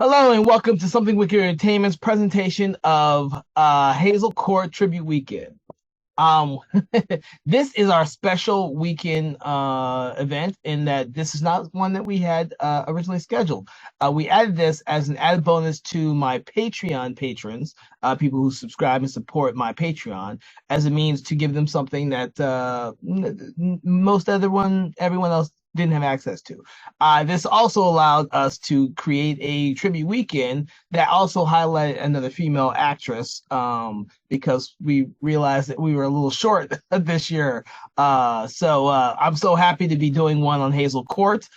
Hello and welcome to Something Wicked Entertainment's presentation of Hazel Court Tribute Weekend. Um, this is our special weekend event in that this is not one that we had originally scheduled. We added this as an added bonus to my Patreon patrons, people who subscribe and support my Patreon, as a means to give them something that everyone else didn't have access to. This also allowed us to create a tribute weekend that also highlighted another female actress, because we realized that we were a little short this year. So I'm so happy to be doing one on Hazel Court.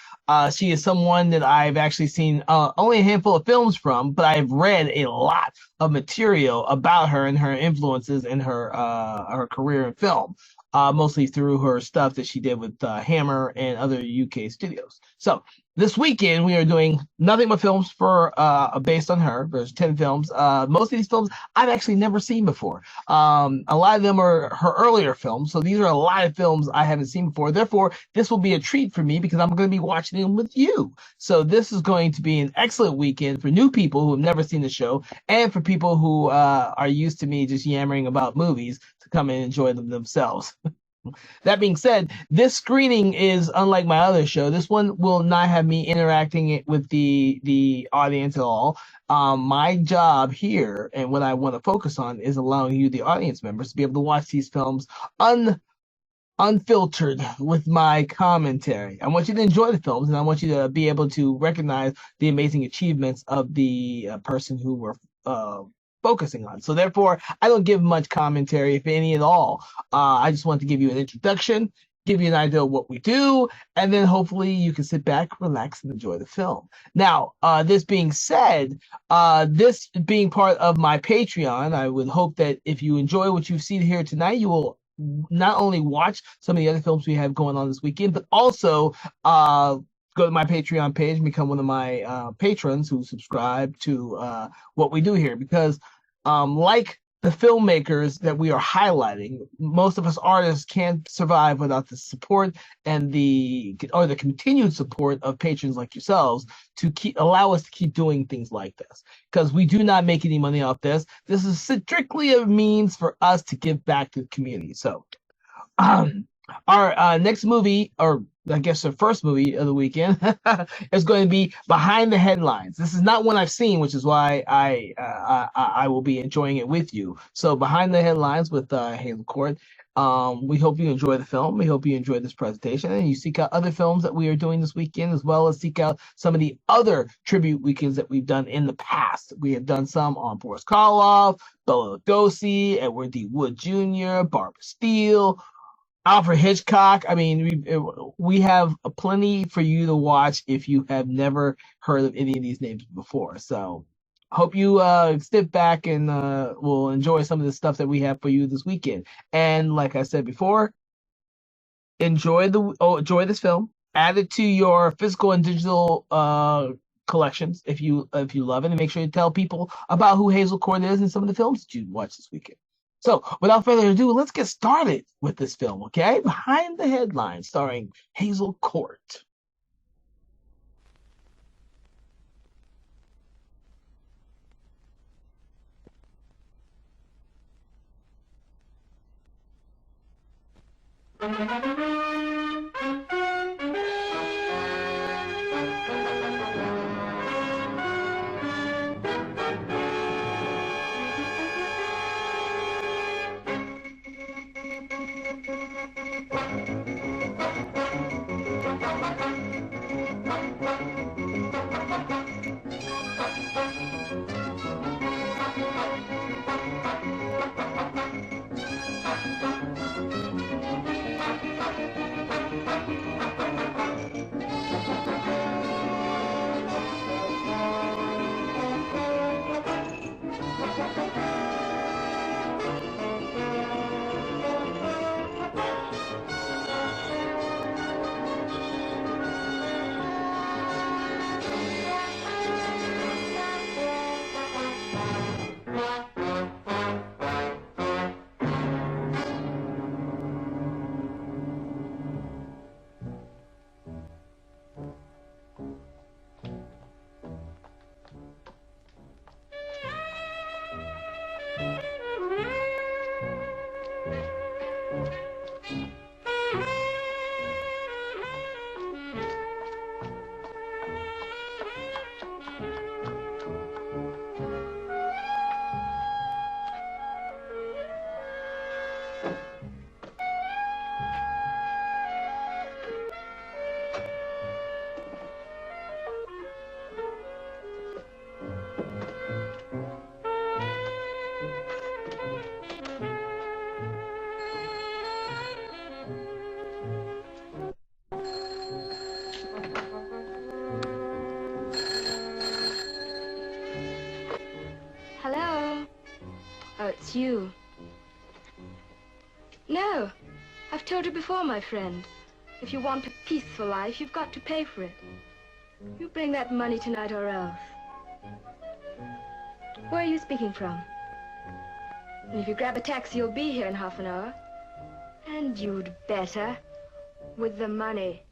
She is someone that I've actually seen only a handful of films from, but I've read a lot of material about her and her influences in her career in film. Mostly through her stuff that she did with Hammer and other UK studios. So this weekend we are doing nothing but films for based on her. There's 10 films. Most of these films I've actually never seen before. A lot of them are her earlier films, so these are a lot of films I haven't seen before. Therefore, this will be a treat for me because I'm going to be watching them with you. So this is going to be an excellent weekend for new people who have never seen the show, and for people who are used to me just yammering about movies to come and enjoy them themselves. That being said, this screening is unlike my other show. This one will not have me interacting with the audience at all. My job here and what I want to focus on is allowing you, the audience members, to be able to watch these films unfiltered with my commentary. I want you to enjoy the films, and I want you to be able to recognize the amazing achievements of the person who we're focusing on. So therefore, I don't give much commentary, if any at all. I just want to give you an introduction, give you an idea of what we do, and then hopefully you can sit back, relax, and enjoy the film. Now, this being said, this being part of my Patreon, I would hope that if you enjoy what you've seen here tonight, you will not only watch some of the other films we have going on this weekend, but also go to my Patreon page and become one of my patrons who subscribe to what we do here. Because like the filmmakers that we are highlighting, most of us artists can't survive without the support and the continued support of patrons like yourselves to allow us to keep doing things like this. Because we do not make any money off this. This is strictly a means for us to give back to the community. So our next movie, or I guess the first movie of the weekend, is going to be Behind the Headlines. This is not one I've seen, which is why I will be enjoying it with you. So Behind the Headlines with Hazel Court. We hope you enjoy the film. We hope you enjoy this presentation, and you seek out other films that we are doing this weekend, as well as seek out some of the other tribute weekends that we've done in the past. We have done some on Boris Karloff, Bela Lugosi, Edward D. Wood Jr., Barbara Steele, Alfred Hitchcock. I mean, we have plenty for you to watch if you have never heard of any of these names before. So hope you sit back and will enjoy some of the stuff that we have for you this weekend. And like I said before, enjoy this film. Add it to your physical and digital collections if you love it, and make sure you tell people about who Hazel Court is and some of the films that you watch this weekend. So, without further ado, let's get started with this film, okay? Behind the Headlines, starring Hazel Court. it's you. No, I've told you before, my friend. If you want a peaceful life, you've got to pay for it. You bring that money tonight or else. Where are you speaking from? And if you grab a taxi, you'll be here in half an hour. And you'd better, with the money.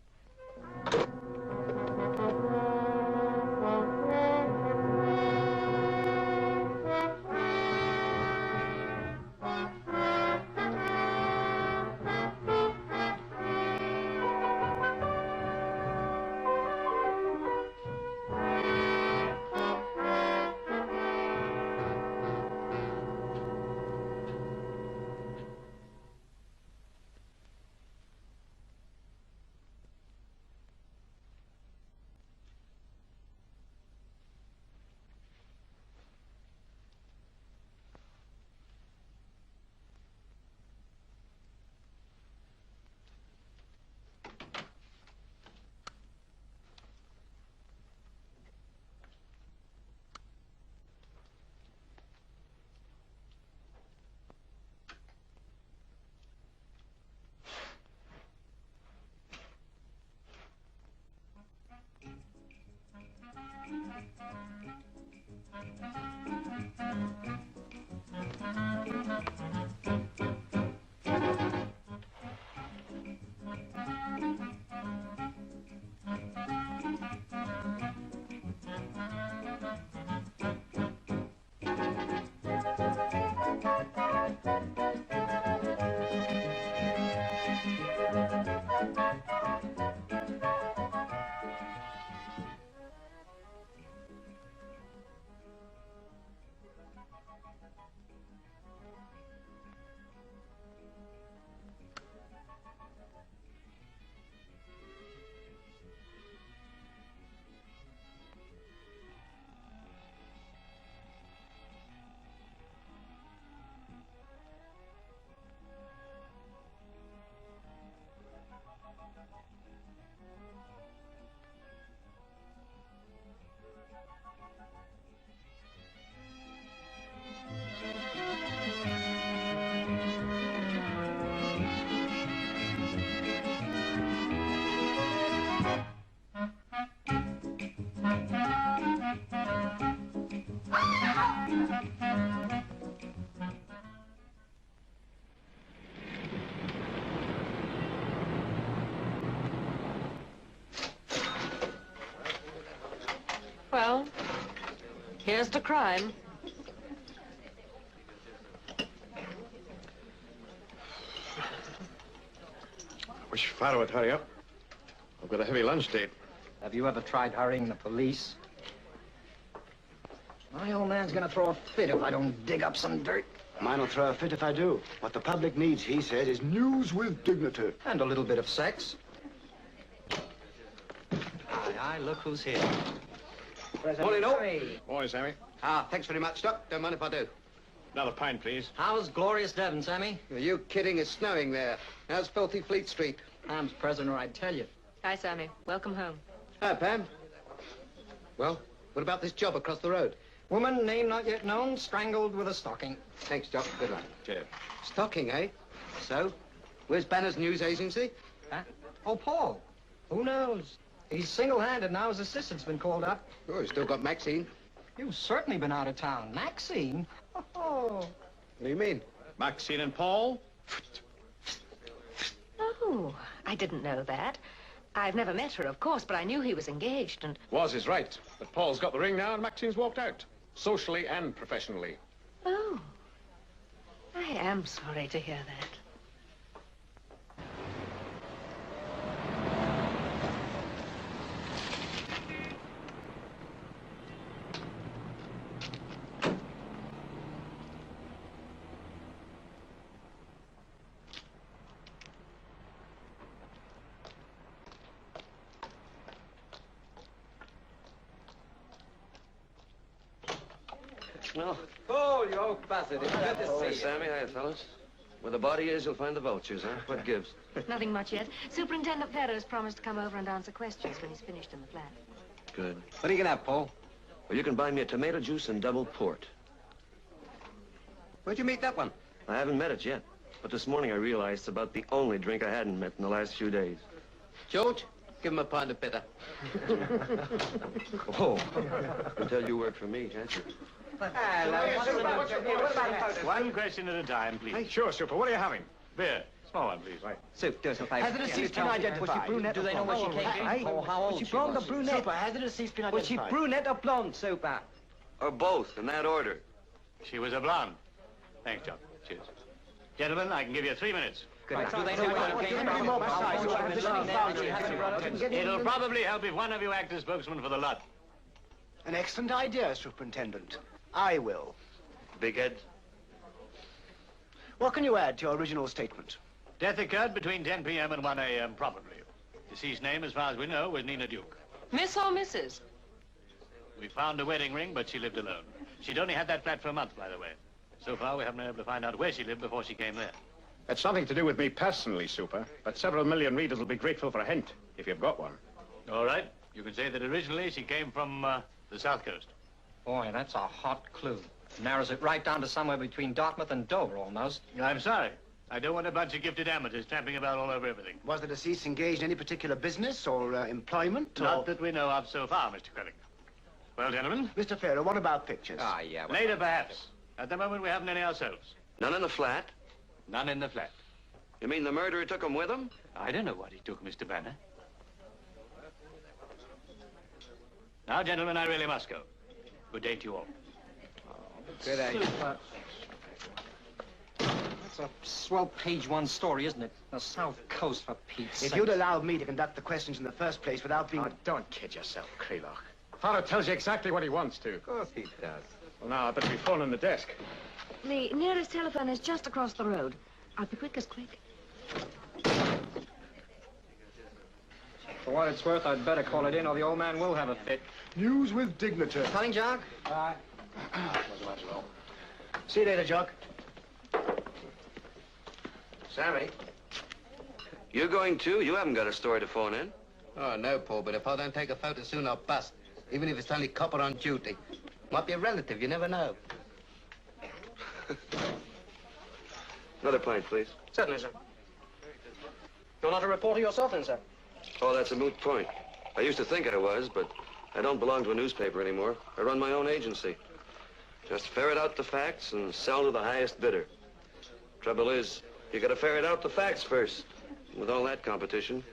Well, here's the crime. Wish Father would hurry up. I've got a heavy lunch date. Have you ever tried hurrying the police? My old man's gonna throw a fit if I don't dig up some dirt. Mine'll throw a fit if I do. What the public needs, he says, is news with dignity. And a little bit of sex. Aye, look who's here. Morning, all. Morning, Sammy. Ah, thanks very much, Doc. Don't mind if I do. Another pint, please. How's glorious Devon, Sammy? Are you kidding? It's snowing there. How's filthy Fleet Street? Pam's present, or I'd tell you. Hi, Sammy. Welcome home. Hi, Pam. Well, what about this job across the road? Woman, name not yet known, strangled with a stocking. Thanks, Doc. Good luck. Cheers. Stocking, eh? So, where's Banner's news agency? Huh? Oh, Paul. Who knows? He's single-handed now. His assistant's been called up. Oh, he's still got Maxine. You've certainly been out of town. Maxine? Oh. What do you mean? Maxine and Paul? Oh, I didn't know that. I've never met her, of course, but I knew he was engaged and... Was is right. But Paul's got the ring now and Maxine's walked out. Socially and professionally. Oh. I am sorry to hear that. No. Oh, you old bastard. It's good to see you. Sammy. Hiya, fellas. Where the body is, you'll find the vultures, huh? What gives? Nothing much yet. Superintendent Ferro's promised to come over and answer questions when he's finished in the flat. Good. What are you gonna have, Paul? Well, you can buy me a tomato juice and double port. Where'd you meet that one? I haven't met it yet. But this morning I realized it's about the only drink I hadn't met in the last few days. George, give him a pint of bitter. Oh, I can tell you work for me, can't you? One question at a time, please. Hey, sure, Super. What are you having? Beer. Small one, please. Right. Soup, do us a favor. Has the deceased been identified? Was she brunette? Do they know where she came from? Or how old was she blonde or brunette? Super, has the deceased been Was she identified? brunette or blonde, Super? Or both, in that order. She was a blonde. Thanks, John. Cheers. Gentlemen, I can give you 3 minutes. Do they know where she came from? It'll probably help if one of you act as spokesman for the lot. An excellent idea, Superintendent. I will. Big head? What can you add to your original statement? Death occurred between 10 p.m. and 1 a.m., probably. Deceased name, as far as we know, was Nina Duke. Miss or Mrs.? We found a wedding ring, but she lived alone. She'd only had that flat for a month, by the way. So far, we haven't been able to find out where she lived before she came there. That's nothing to do with me personally, Super, but several million readers will be grateful for a hint, if you've got one. All right. You can say that originally she came from the South Coast. Boy, that's a hot clue. Narrows it right down to somewhere between Dartmouth and Dover, almost. I'm sorry. I don't want a bunch of gifted amateurs tramping about all over everything. Was the deceased engaged in any particular business or employment? Not that we know of so far, Mr. Quelling. Well, gentlemen? Mr. Farrow, what about pictures? Ah, yeah. Well, Later, perhaps. At the moment, we haven't any ourselves. None in the flat? None in the flat. You mean the murderer took them with him? I don't know what he took, Mr. Banner. Now, gentlemen, I really must go. Good day to you all. Good day. That's a swell page one story, isn't it? The South Coast, for Pete's sake. If you'd allowed me to conduct the questions in the first place without being... Oh, don't kid yourself, Kraloch. Father tells you exactly what he wants to. Of course he does. Well, now, I better be phoning the desk. The nearest telephone is just across the road. I'll be quick as quick. For what it's worth, I'd better call it in, or the old man will have a fit. News with dignity. Coming, Jock? See you later, Jock. Sammy? You going too? You haven't got a story to phone in. Oh, no, Paul, but if I don't take a photo soon, I'll bust. Even if it's only copper on duty. Might be a relative, you never know. Another pint, please. Certainly, sir. You're not a reporter yourself, then, sir? Oh, that's a moot point. I used to think I was, but I don't belong to a newspaper anymore. I run my own agency. Just ferret out the facts and sell to the highest bidder. Trouble is, you gotta ferret out the facts first. With all that competition.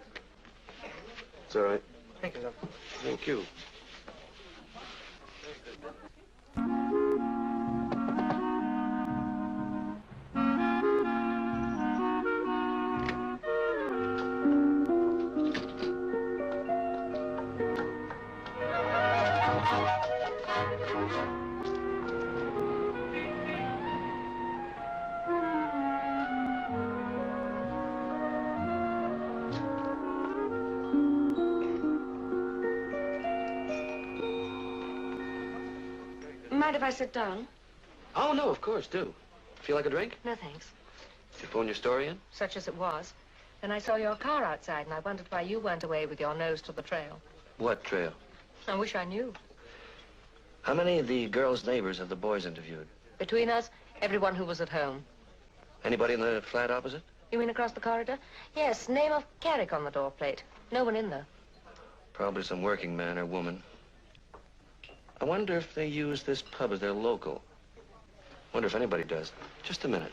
It's all right. Thank you, sir. Thank you. Mind if I sit down? Oh, no, of course, do. Feel like a drink? No, thanks. Did you phone your story in? Such as it was. Then I saw your car outside, and I wondered why you went away with your nose to the trail. What trail? I wish I knew. How many of the girls' neighbors have the boys interviewed? Between us, everyone who was at home. Anybody in the flat opposite? You mean across the corridor? Yes, name of Carrick on the door plate. No one in there. Probably some working man or woman. I wonder if they use this pub as their local. Wonder if anybody does. Just a minute.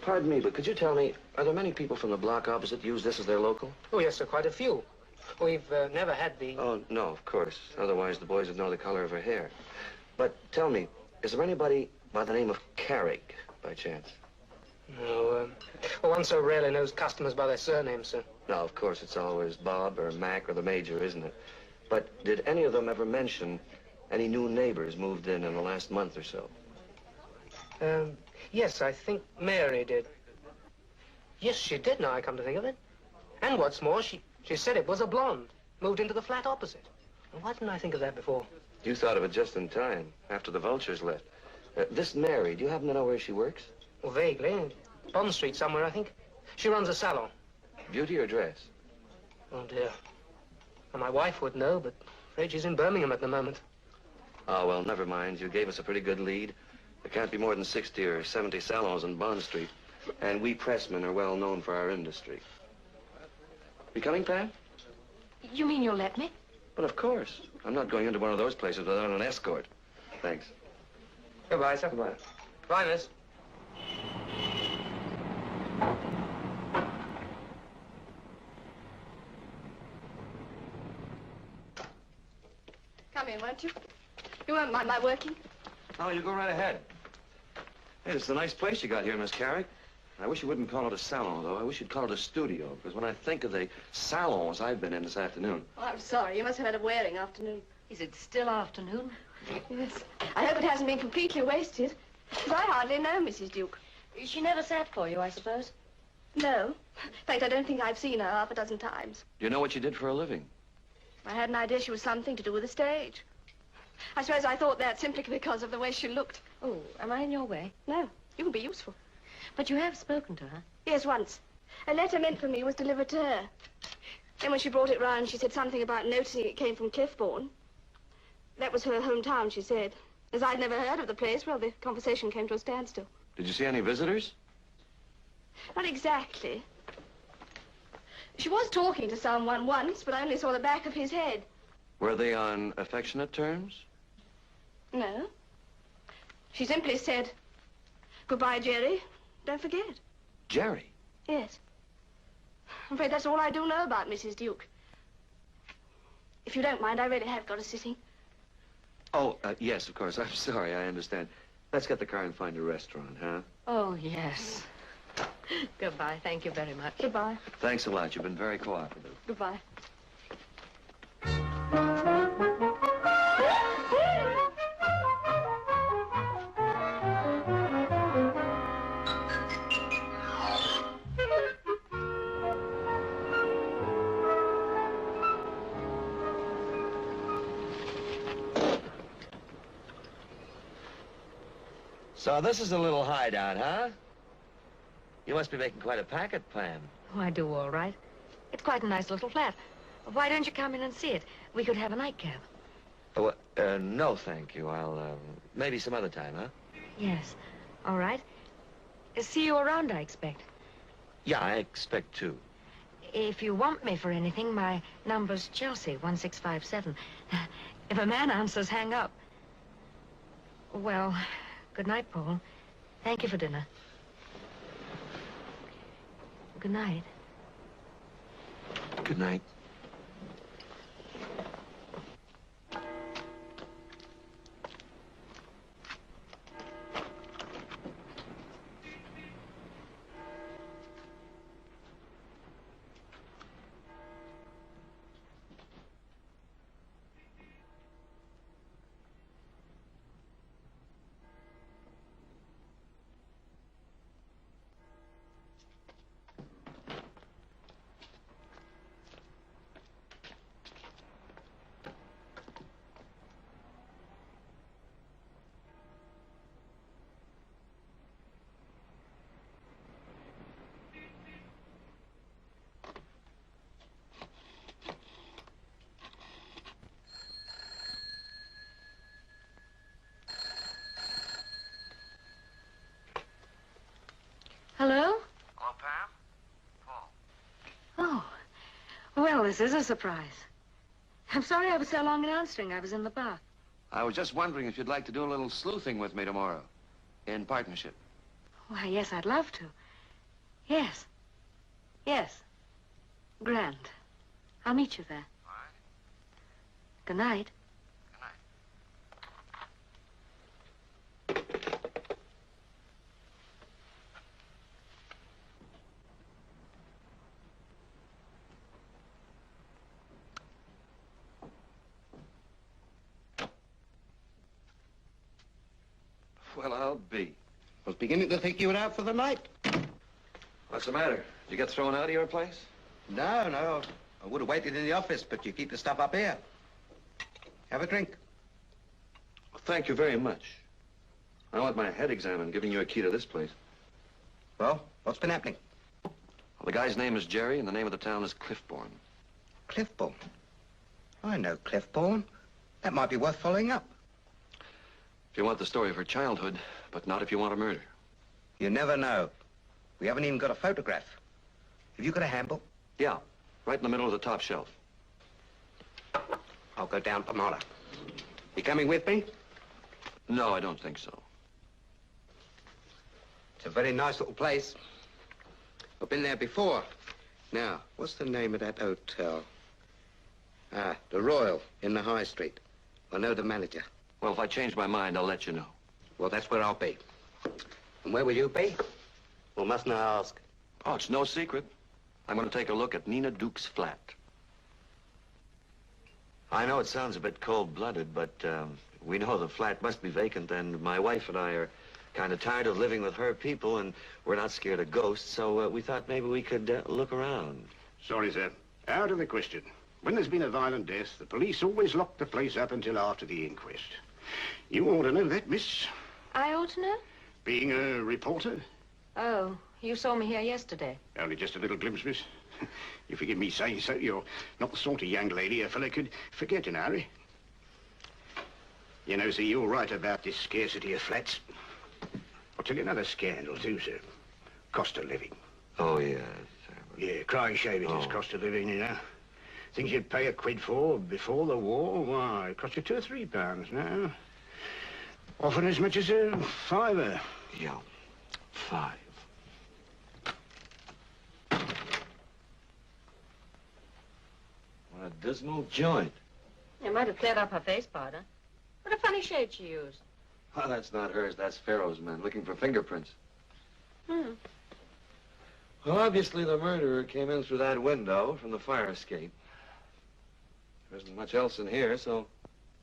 Pardon me, but could you tell me, are there many people from the block opposite use this as their local? Oh, yes, sir, quite a few. We've never had the... Oh, no, of course. Otherwise, the boys would know the color of her hair. But tell me, is there anybody by the name of Carrick, by chance? No, one so rarely knows customers by their surnames, sir. No, of course, it's always Bob or Mac or the Major, isn't it? But did any of them ever mention any new neighbors moved in the last month or so? Yes, I think Mary did. Yes, she did, now I come to think of it. And what's more, she said it was a blonde. Moved into the flat opposite. Why didn't I think of that before? You thought of it just in time, after the vultures left. This Mary, do you happen to know where she works? Well, vaguely. Bond Street somewhere, I think. She runs a salon. Beauty or dress? Oh, dear. Well, my wife would know, but I'm afraid she's in Birmingham at the moment. Oh, well, never mind. You gave us a pretty good lead. There can't be more than 60 or 70 salons in Bond Street. And we pressmen are well known for our industry. You coming, Pam? You mean you'll let me? But of course. I'm not going into one of those places without an escort. Thanks. Goodbye, sir. Goodbye. Bye, miss. Come in, won't you? You won't mind my working? Oh, you go right ahead. Hey, it's a nice place you got here, Miss Carrick. I wish you wouldn't call it a salon, though. I wish you'd call it a studio, because when I think of the salons I've been in this afternoon... Oh, I'm sorry. You must have had a wearing afternoon. Is it still afternoon? Yes. I hope it hasn't been completely wasted. Because I hardly know Mrs. Duke. She never sat for you, I suppose? No. In fact, I don't think I've seen her half a dozen times. Do you know what you did for a living? I had an idea she was something to do with the stage. I suppose I thought that simply because of the way she looked. Oh, am I in your way? No, you can be useful. But you have spoken to her? Yes, once. A letter meant for me was delivered to her. Then when she brought it round, she said something about noticing it came from Cliffbourne. That was her hometown, she said. As I'd never heard of the place, well, the conversation came to a standstill. Did you see any visitors? Not exactly. She was talking to someone once, but I only saw the back of his head. Were they on affectionate terms? No. She simply said, "Goodbye, Jerry. Don't forget." Jerry? Yes. I'm afraid that's all I do know about Mrs. Duke. If you don't mind, I really have got a sitting. Oh, yes, of course. I'm sorry, I understand. Let's get the car and find a restaurant, huh? Oh, yes. Goodbye. Thank you very much. Goodbye. Thanks a lot. You've been very cooperative. Goodbye. So this is a little hideout, huh? You must be making quite a packet, Pam. Oh, I do all right. It's quite a nice little flat. Why don't you come in and see it? We could have a nightcap. Oh, no, thank you. I'll, maybe some other time, huh? Yes. All right. See you around, I expect. Yeah, I expect to. If you want me for anything, my number's Chelsea, 1657. If a man answers, hang up. Well, good night, Paul. Thank you for dinner. Good night. Good night. Hello? Hello, Pam? Paul. Oh. Well, this is a surprise. I'm sorry I was so long in answering. I was in the bath. I was just wondering if you'd like to do a little sleuthing with me tomorrow. In partnership. Why, yes, I'd love to. Yes. Yes. Grand. I'll meet you there. All right. Good night. Good night. Well, I'll be. I was beginning to think you were out for the night. What's the matter? Did you get thrown out of your place? No, no. I would have waited in the office, but you keep the stuff up here. Have a drink. Well, thank you very much. I want my head examined, giving you a key to this place. Well, what's been happening? Well, the guy's name is Jerry, and the name of the town is Cliffbourne. Cliffbourne. I know Cliffbourne. That might be worth following up. you want the story of her childhood, but not if you want a murder. You never know. We haven't even got a photograph. Have you got a handle? Yeah, right in the middle of the top shelf. I'll go down Pomona. You coming with me? No, I don't think so. It's a very nice little place. I've been there before. Now, what's the name of that hotel? Ah, the Royal in the High Street. I know the manager. Well, if I change my mind, I'll let you know. Well, that's where I'll be. And where will you be? Well, mustn't I ask? Oh, it's no secret. I'm going to take a look at Nina Duke's flat. I know it sounds a bit cold-blooded, but we know the flat must be vacant, and my wife and I are kind of tired of living with her people, and we're not scared of ghosts, so we thought maybe we could look around. Sorry, sir. Out of the question. When there's been a violent death, the police always lock the place up until after the inquest. You ought to know that, miss. I ought to know? Being a reporter. Oh, you saw me here yesterday. Only just a little glimpse, miss. You forgive me saying so. You're not the sort of young lady a fellow could forget in a hurry. You know, sir, you're right about this scarcity of flats. I'll tell you another scandal, too, sir. Cost of living. Oh, yes. Yeah, crying shame it is, cost of living, you know. Things you'd pay £1 for before the war, why, it cost you £2 or £3 now. Often as much as a £5. Yeah, 5. What a dismal joint. You might have cleared up her face powder. What a funny shade she used. Well, that's not hers. That's Pharaoh's men looking for fingerprints. Hmm. Well, obviously the murderer came in through that window from the fire escape. There isn't much else in here, so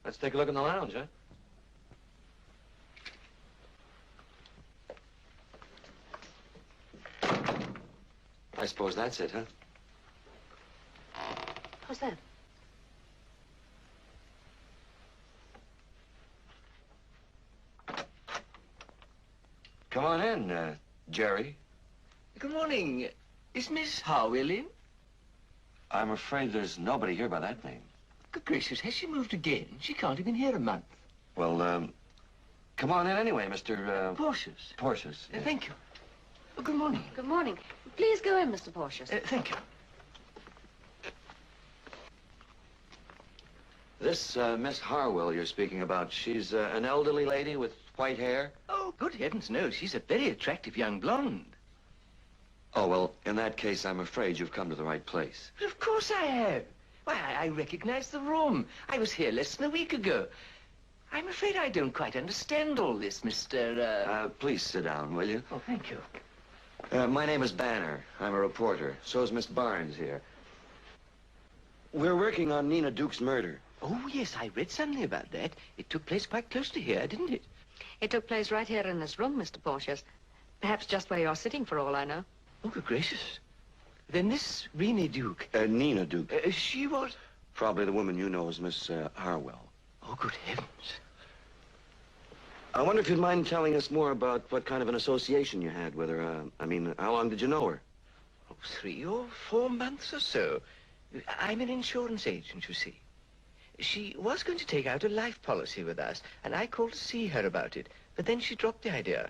let's take a look in the lounge, huh? I suppose that's it, huh? What's that? Come on in, Jerry. Good morning. Is Miss Harwell in? I'm afraid there's nobody here by that name. Good gracious, has she moved again? She can't have been here a month. Well, come on in anyway, Mr. Portius. Portius. Yeah. Thank you. Oh, good morning. Good morning. Please go in, Mr. Portius. Thank you. This Miss Harwell you're speaking about, she's an elderly lady with white hair? Oh, good heavens, no. She's a very attractive young blonde. Oh, well, in that case, I'm afraid you've come to the right place. But of course I have. Why, I recognize the room. I was here less than a week ago. I'm afraid I don't quite understand all this, Mr. Please sit down, will you? Oh, thank you. My name is Banner. I'm a reporter. So is Miss Barnes here. We're working on Nina Duke's murder. Oh, yes, I read something about that. It took place quite close to here, didn't it? It took place right here in this room, Mr. Portius. Perhaps just where you're sitting, for all I know. Oh, good gracious. Then this Rene Duke... Nina Duke. She was... Probably the woman you know as Miss Harwell. Oh, good heavens. I wonder if you'd mind telling us more about what kind of an association you had with her. I mean, how long did you know her? Oh, 3 or 4 months or so. I'm an insurance agent, you see. She was going to take out a life policy with us, and I called to see her about it, but then she dropped the idea.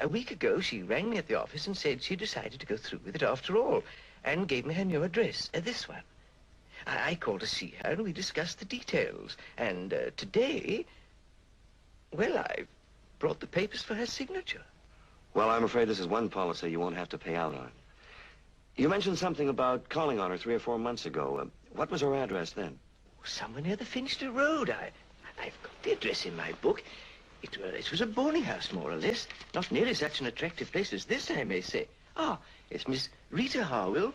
A week ago, she rang me at the office and said she decided to go through with it after all, and gave me her new address, this one. I called to see her, and we discussed the details. And today, well, I've brought the papers for her signature. Well, I'm afraid this is one policy you won't have to pay out on. You mentioned something about calling on her 3 or 4 months ago. What was her address then? Somewhere near the Finchter Road. I've got the address in my book. It was a boarding house, more or less. Not nearly such an attractive place as this, I may say. Ah, it's Miss Rita Harwell,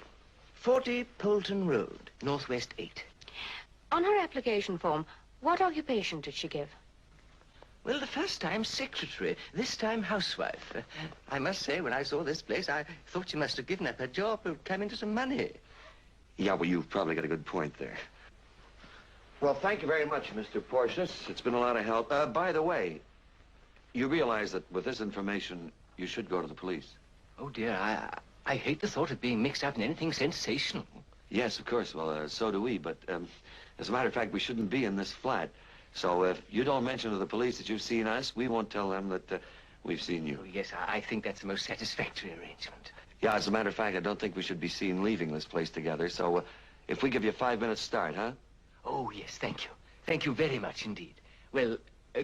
40 Polton Road, Northwest 8. On her application form, what occupation did she give? Well, the first time secretary, this time housewife. I must say, when I saw this place, I thought she must have given up her job to come into some money. Yeah, well, you've probably got a good point there. Well, thank you very much, Mr. Portius. It's been a lot of help. By the way, you realize that with this information, you should go to the police. Oh, dear, I hate the thought of being mixed up in anything sensational. Yes, of course. Well, so do we. But as a matter of fact, we shouldn't be in this flat. So if you don't mention to the police that you've seen us, we won't tell them that we've seen you. Oh, yes, I think that's the most satisfactory arrangement. Yeah, as a matter of fact, I don't think we should be seen leaving this place together. So if we give you a 5-minute start, huh? Oh, yes, thank you. Thank you very much indeed. Well,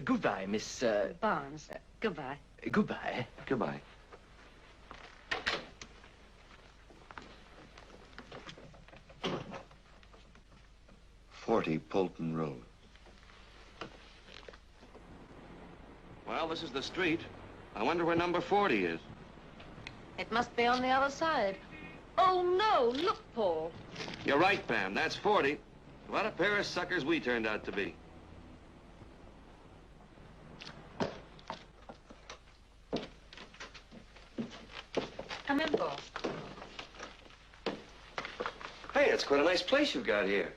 goodbye, Miss... Barnes. Goodbye. Goodbye. Goodbye. Polton Road. Well, this is the street. I wonder where number 40 is. It must be on the other side. Oh, no. Look, Paul. You're right, Pam. That's 40. What a pair of suckers we turned out to be. Come in, Paul. Hey, it's quite a nice place you've got here.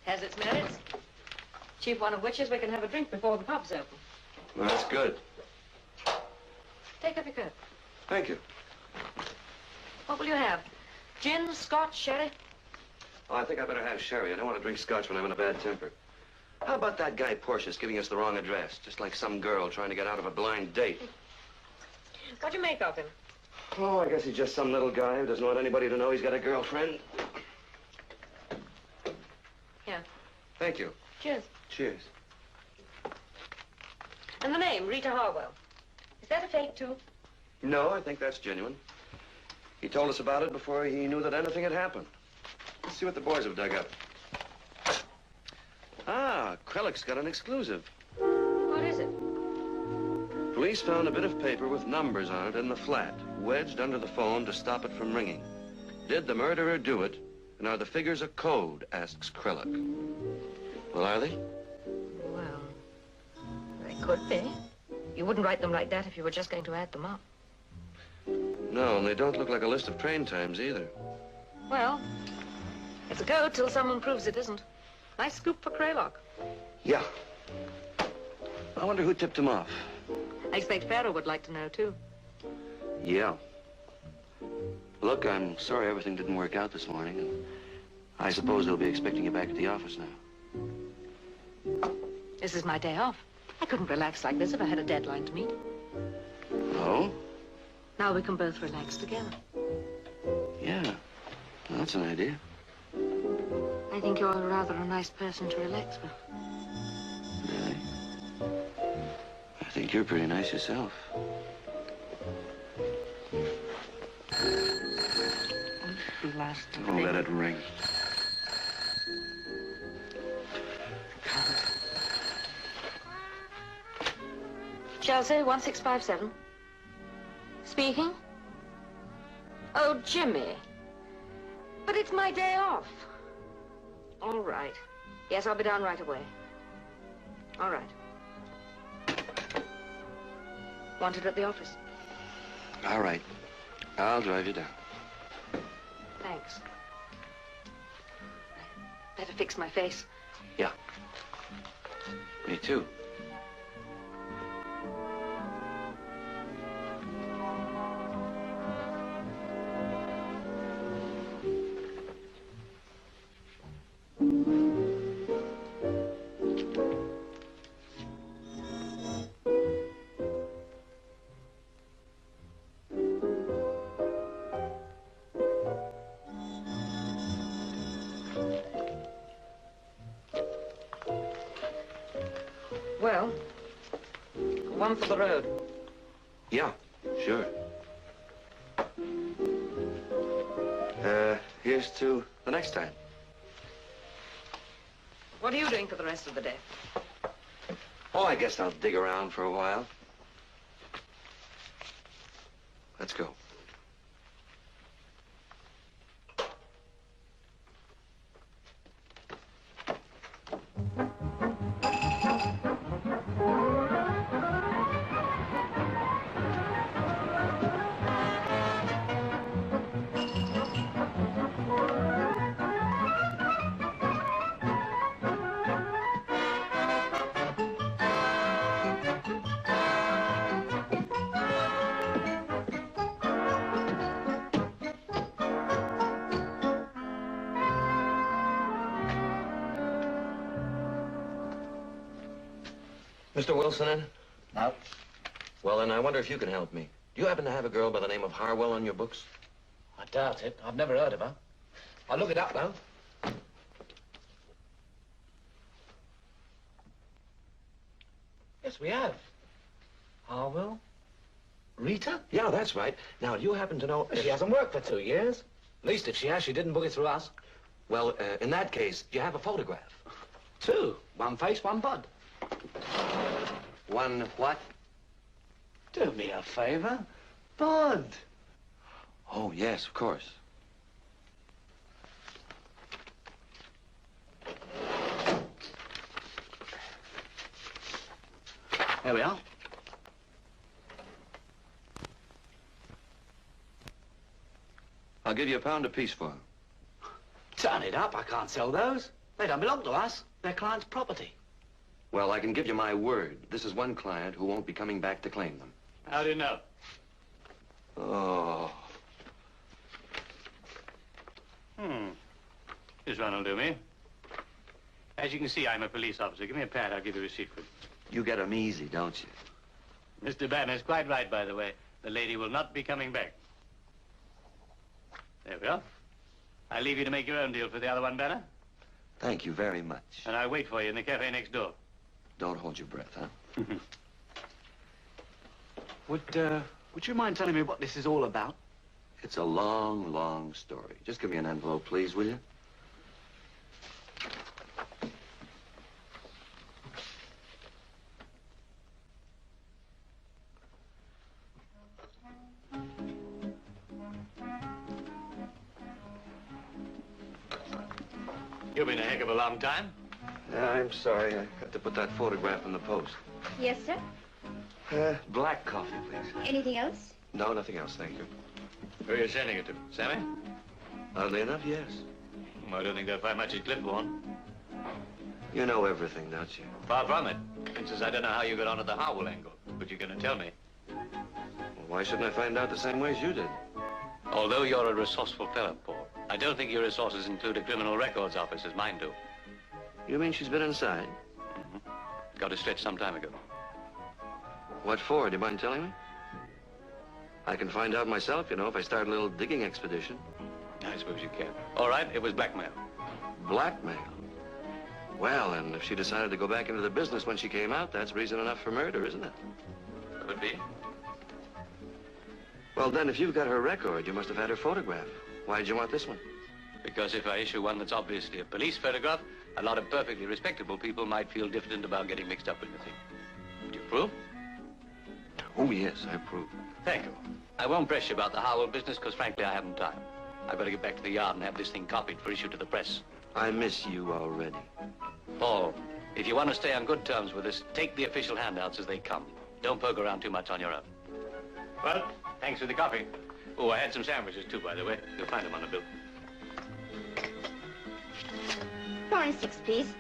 Has its merits. Chief one of which is we can have a drink before the pub's open. Well, that's good. Take off your coat. Thank you. What will you have? Gin, scotch, sherry? Oh, I think I better have sherry. I don't want to drink scotch when I'm in a bad temper. How about that guy Portius giving us the wrong address? Just like some girl trying to get out of a blind date. What'd you make of him? Oh, I guess he's just some little guy who doesn't want anybody to know he's got a girlfriend. Here. Thank you. Cheers. Cheers. And the name, Rita Harwell. Is that a fake, too? No, I think that's genuine. He told us about it before he knew that anything had happened. Let's see what the boys have dug up. Ah, Krellick's got an exclusive. What is it? Police found a bit of paper with numbers on it in the flat, wedged under the phone to stop it from ringing. Did the murderer do it? And are the figures a code, asks Krellick. Well, are they? Well, they could be. You wouldn't write them like that if you were just going to add them up. No, and they don't look like a list of train times either. Well, it's a code till someone proves it isn't. Nice scoop for Kraylock. Yeah. I wonder who tipped him off. I expect Farrell would like to know, too. Yeah. Look, I'm sorry everything didn't work out this morning, and I suppose they'll be expecting you back at the office now. This is my day off. I couldn't relax like this if I had a deadline to meet. Oh? Now we can both relax together. Yeah. Well, that's an idea. I think you're rather a nice person to relax with. Really? I think you're pretty nice yourself. Last Don't let it ring. Chelsea, 1657. Speaking? Oh, Jimmy. But it's my day off. All right. Yes, I'll be down right away. All right. Wanted at the office. All right. I'll drive you down. Thanks. Better fix my face. Yeah. Me too. Well, one for the road. Yeah, sure. Here's to the next time. What are you doing for the rest of the day? Oh, I guess I'll dig around for a while. Let's go. Mr. Wilson in? No. Well, then I wonder if you can help me. Do you happen to have a girl by the name of Harwell on your books? I doubt it. I've never heard of her. I'll look it up, though. Yes, we have. Harwell? Rita? Yeah, that's right. Now, do you happen to know... She hasn't worked for 2 years. At least if she has, she didn't book it through us. Well, in that case, do you have a photograph? 2. One face, one bud. One what? Do me a favor. Bud. Oh, yes, of course. There we are. I'll give you £1 apiece for them. Turn it up. I can't sell those. They don't belong to us. They're client's property. Well, I can give you my word. This is one client who won't be coming back to claim them. How do you know? Oh. This one will do me. As you can see, I'm a police officer. Give me a pad, I'll give you a receipt for it. You get 'em easy, don't you? Mr. Banner's quite right, by the way. The lady will not be coming back. There we are. I'll leave you to make your own deal for the other one, Banner. Thank you very much. And I'll wait for you in the cafe next door. Don't hold your breath, huh? Would you mind telling me what this is all about? It's a long, long story. Just give me an envelope, please, will you? You've been a heck of a long time. I'm sorry. I have to put that photograph in the post. Yes, sir. Black coffee, please. Anything else? No, nothing else, thank you. Who are you sending it to? Sammy? Oddly enough, yes. I don't think they'll find much at Clipbourne. You know everything, don't you? Far from it. For instance, I don't know how you got onto the Howell angle, but you're going to tell me. Well, why shouldn't I find out the same way as you did? Although you're a resourceful fellow, Paul, I don't think your resources include a criminal records office as mine do. You mean she's been inside? Got a stretch some time ago. What for? Do you mind telling me? I can find out myself, you know, if I start a little digging expedition. I suppose you can. All right, it was blackmail. Blackmail? Well, and if she decided to go back into the business when she came out, that's reason enough for murder, isn't it? Could be. Well, then, if you've got her record, you must have had her photograph. Why did you want this one? Because if I issue one that's obviously a police photograph, a lot of perfectly respectable people might feel diffident about getting mixed up in the thing. Do you approve? Oh, yes, I approve. Thank you. I won't press you about the Howell business, because frankly, I haven't time. I've got to get back to the yard and have this thing copied for issue to the press. I miss you already. Paul, if you want to stay on good terms with us, take the official handouts as they come. Don't poke around too much on your own. Well, thanks for the coffee. Oh, I had some sandwiches, too, by the way. You'll find them on the bill. 4 and 6, please.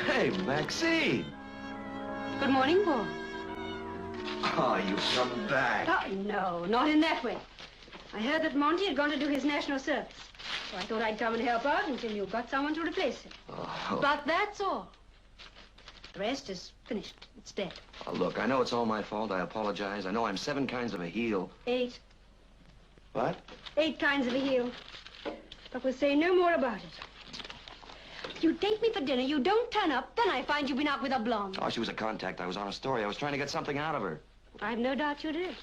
Hey, Maxine. Good morning, Paul. Oh, you've come back. Oh, no, not in that way. I heard that Monty had gone to do his national service. So I thought I'd come and help out until you got someone to replace him. Oh. But that's all. The rest is finished. It's dead. Oh, look, I know it's all my fault. I apologize. I know I'm 7 kinds of a heel. 8. What? 8 kinds of a heel. But we'll say no more about it. You take me for dinner, you don't turn up, then I find you've been out with a blonde. Oh, she was a contact. I was on a story. I was trying to get something out of her. I've no doubt you did.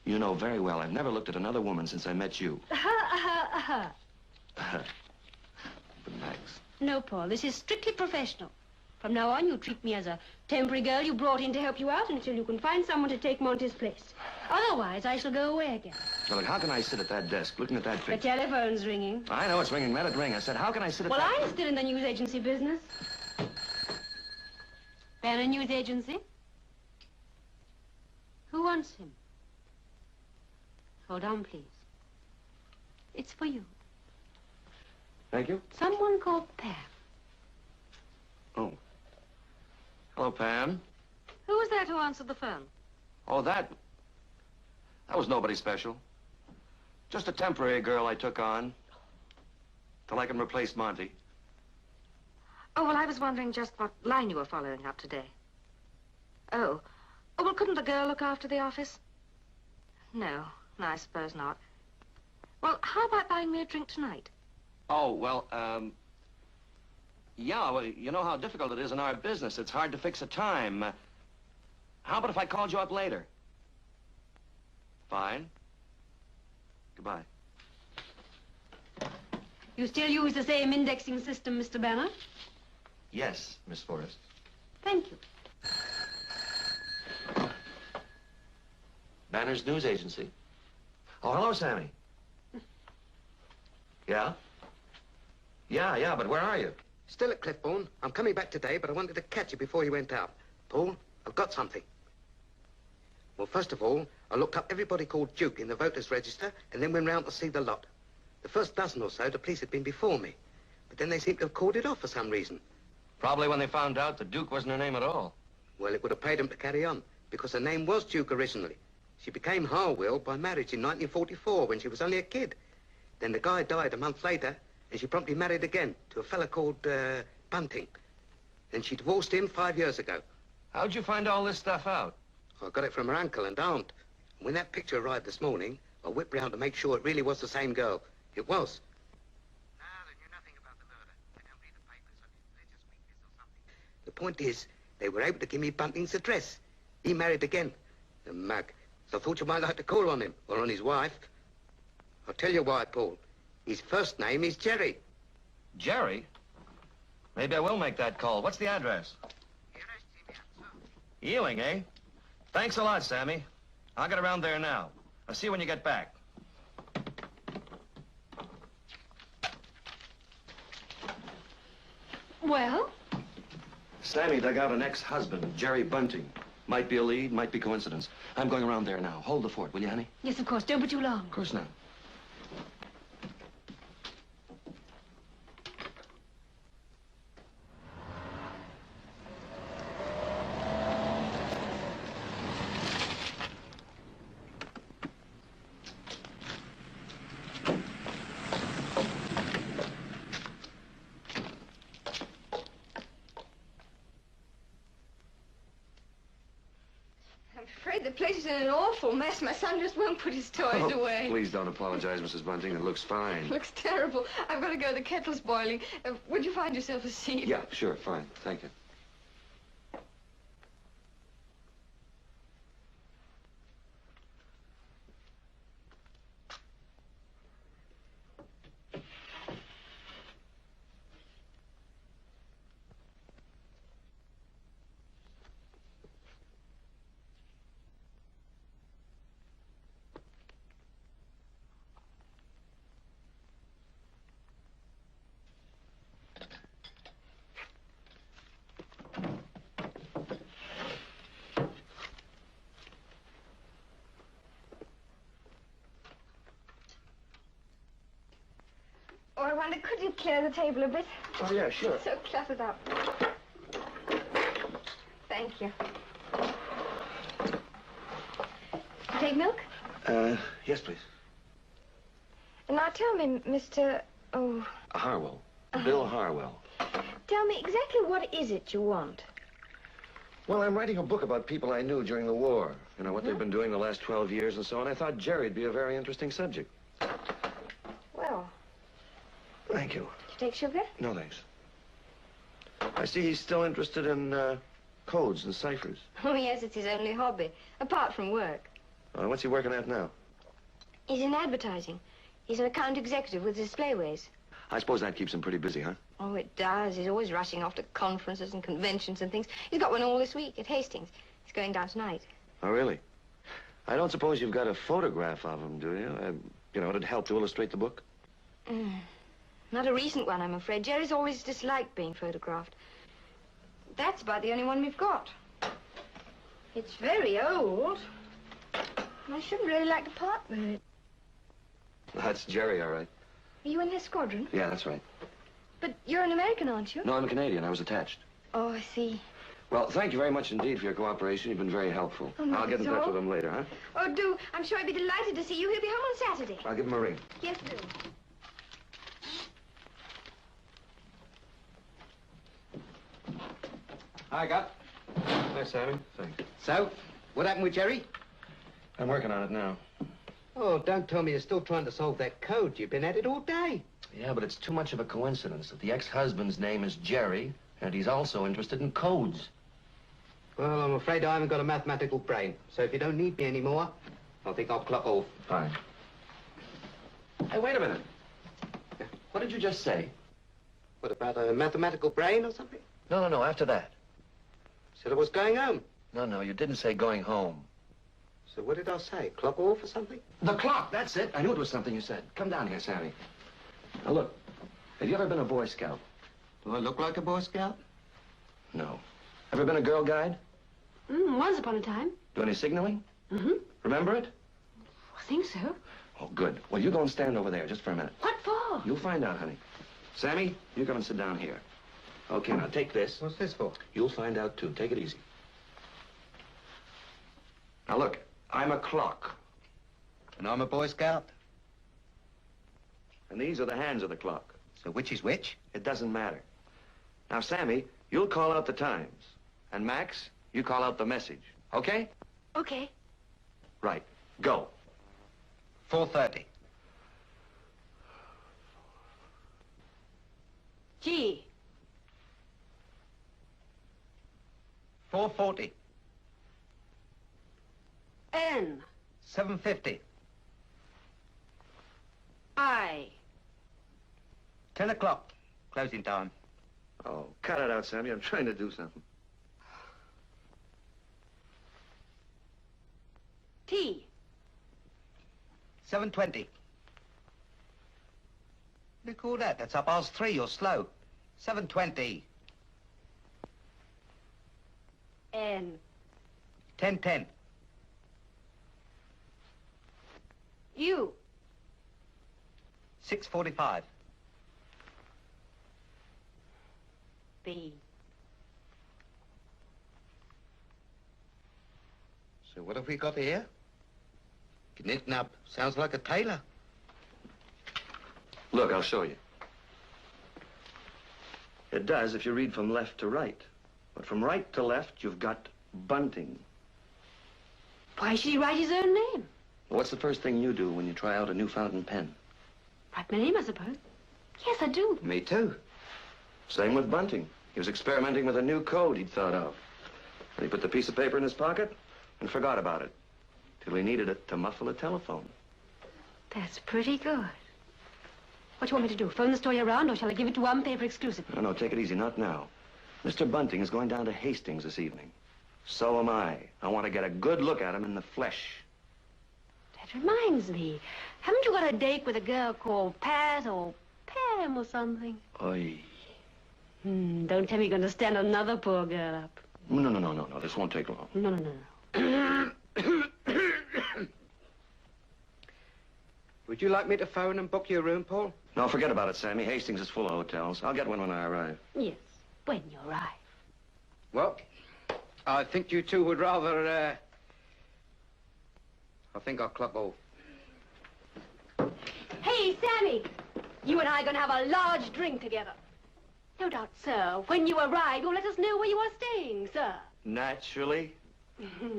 You know very well I've never looked at another woman since I met you. But Max... No, Paul, this is strictly professional. From now on, you treat me as a temporary girl you brought in to help you out until you can find someone to take Monty's place. Otherwise, I shall go away again. Well, look, how can I sit at that desk looking at that The picture? telephone's ringing. I know it's ringing. Let it ring. I said, how can I sit at Well, that... I'm still in the news agency business. Banner News Agency? Who wants him? Hold on, please. It's for you. Thank you. Someone called Pam. Oh. Hello, Pam. Who was that who answered the phone? Oh, that was nobody special. Just a temporary girl I took on till I can replace Monty. Oh, well, I was wondering just what line you were following up today. Oh. Oh, well, couldn't the girl look after the office? No, I suppose not. Well, how about buying me a drink tonight? Oh, well, yeah, well, you know how difficult it is in our business. It's hard to fix a time. How about if I called you up later? Fine. Goodbye. You still use the same indexing system, Mr. Banner? Yes, Miss Forrest. Thank you. Banner's News Agency. Oh, hello, Sammy. Yeah? Yeah, but where are you? Still at Cliffbourne. I'm coming back today, but I wanted to catch you before you went out. Paul, I've got something. Well, first of all, I looked up everybody called Duke in the voters' register and then went round to see the lot. The first dozen or so, the police had been before me. But then they seemed to have called it off for some reason. Probably when they found out that Duke wasn't her name at all. Well, it would have paid them to carry on, because her name was Duke originally. She became Harwell by marriage in 1944 when she was only a kid. Then the guy died a month later, and she promptly married again to a fella called Bunting. Then she divorced him 5 years ago. How'd you find all this stuff out? I got it from her uncle and aunt. And when that picture arrived this morning, I whipped round to make sure it really was the same girl. It was. No, they knew nothing about the murder. They don't read the papers. Religious weakness or something. The point is, they were able to give me Bunting's address. He married again. The mug. So I thought you might like to call on him, or on his wife. I'll tell you why, Paul. His first name is Jerry. Jerry? Maybe I will make that call. What's the address? Ealing, eh? Thanks a lot, Sammy. I'll get around there now. I'll see you when you get back. Well? Sammy dug out an ex-husband, Jerry Bunting. Might be a lead, might be coincidence. I'm going around there now. Hold the fort, will you, honey? Yes, of course. Don't be too long. Of course not. The place is in an awful mess. My son just won't put his toys away. Please don't apologize, Mrs. Bunting. It looks fine. It looks terrible. I've got to go. The kettle's boiling. Would you find yourself a seat? Yeah, sure, fine. Thank you. Oh, I wonder, could you clear the table a bit? Oh, yeah, sure. So cluttered up. Thank you. Take milk? Yes, please. Now, tell me, Mr... Oh... Harwell. Bill Harwell. Tell me, exactly what is it you want? Well, I'm writing a book about people I knew during the war. You know, what they've been doing the last 12 years and so on. I thought Jerry'd be a very interesting subject. Well... Thank you. Did you take sugar? No, thanks. I see he's still interested in codes and ciphers. Oh, yes, it's his only hobby, apart from work. What's he working at now? He's in advertising. He's an account executive with Displayways. I suppose that keeps him pretty busy, huh? Oh, it does. He's always rushing off to conferences and conventions and things. He's got one all this week at Hastings. He's going down tonight. Oh, really? I don't suppose you've got a photograph of him, do you? You know, it'd help to illustrate the book. Not a recent one, I'm afraid. Jerry's always disliked being photographed. That's about the only one we've got. It's very old. And I shouldn't really like to part with it. That's Jerry, all right. Are you in his squadron? Yeah, that's right. But you're an American, aren't you? No, I'm a Canadian. I was attached. Oh, I see. Well, thank you very much indeed for your cooperation. You've been very helpful. Oh, not I'll get in at touch all. with him later, huh? Oh, do. I'm sure I'd be delighted to see you. He'll be home on Saturday. I'll give him a ring. Yes, do. I got. Hi, Sammy. Thanks. So, what happened with Jerry? I'm working on it now. Oh, don't tell me you're still trying to solve that code. You've been at it all day. Yeah, but it's too much of a coincidence that the ex-husband's name is Jerry, and he's also interested in codes. Well, I'm afraid I haven't got a mathematical brain. So if you don't need me anymore, I think I'll clock off. Fine. Hey, wait a minute. What did you just say? What, about a mathematical brain or something? No, after that. Said I was going home. No, you didn't say going home. So what did I say? Clock off or something? The clock, that's it. I knew it was something you said. Come down here, Sammy. Now, look, have you ever been a Boy Scout? Do I look like a Boy Scout? No. Ever been a Girl Guide? Once upon a time. Do any signaling? Mm-hmm. Remember it? I think so. Oh, good. Well, you go and stand over there just for a minute. What for? You'll find out, honey. Sammy, you come and sit down here. Okay, now take this. What's this for? You'll find out, too. Take it easy. Now, look, I'm a clock. And I'm a Boy Scout. And these are the hands of the clock. So which is which? It doesn't matter. Now, Sammy, you'll call out the times. And Max, you call out the message. Okay? Okay. Right. Go. 4:30. G. 4:40. N. 7:50. I. 10 o'clock. Closing time. Oh, cut it out, Sammy. I'm trying to do something. T. 7:20. What do you call that? That's up past 3. You're slow. 7:20. N. 10:10. U. 6:45. B. So what have we got here? Knick-knack. Sounds like a tailor. Look, I'll show you. It does if you read from left to right. But from right to left, you've got bunting. Why should he write his own name? What's the first thing you do when you try out a new fountain pen? Write my name, I suppose. Yes, I do. Me too. Same with Bunting. He was experimenting with a new code he'd thought of. And he put the piece of paper in his pocket and forgot about it. Till he needed it to muffle a telephone. That's pretty good. What do you want me to do? Phone the story around, or shall I give it to one paper exclusively? No, take it easy. Not now. Mr. Bunting is going down to Hastings this evening. So am I. I want to get a good look at him in the flesh. That reminds me. Haven't you got a date with a girl called Pat or Pam or something? Oy. Don't tell me you're going to stand another poor girl up. No. This won't take long. No. Would you like me to phone and book your room, Paul? No, forget about it, Sammy. Hastings is full of hotels. I'll get one when I arrive. Yes, when you arrive. Well, I think you two would rather, I think I'll clock off. Hey, Sammy! You and I are going to have a large drink together. No doubt, sir. When you arrive, you'll let us know where you are staying, sir. Naturally.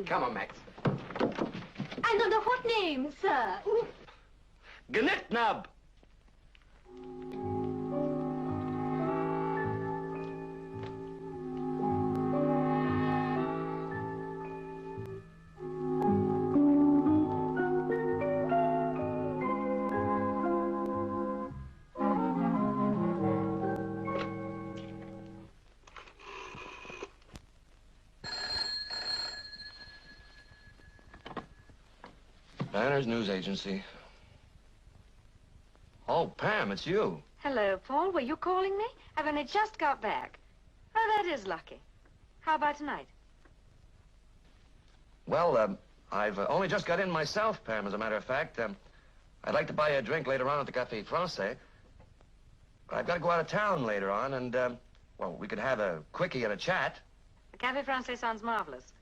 Come on, Max. And under what name, sir? Gnicknub! Banner's news agency. Oh, Pam, it's you. Hello, Paul. Were you calling me? I've only just got back. Oh, that is lucky. How about tonight? Well, I've only just got in myself, Pam, as a matter of fact. I'd like to buy you a drink later on at the Café Francais. But I've got to go out of town later on, and, well, we could have a quickie and a chat. The Café Francais sounds marvelous.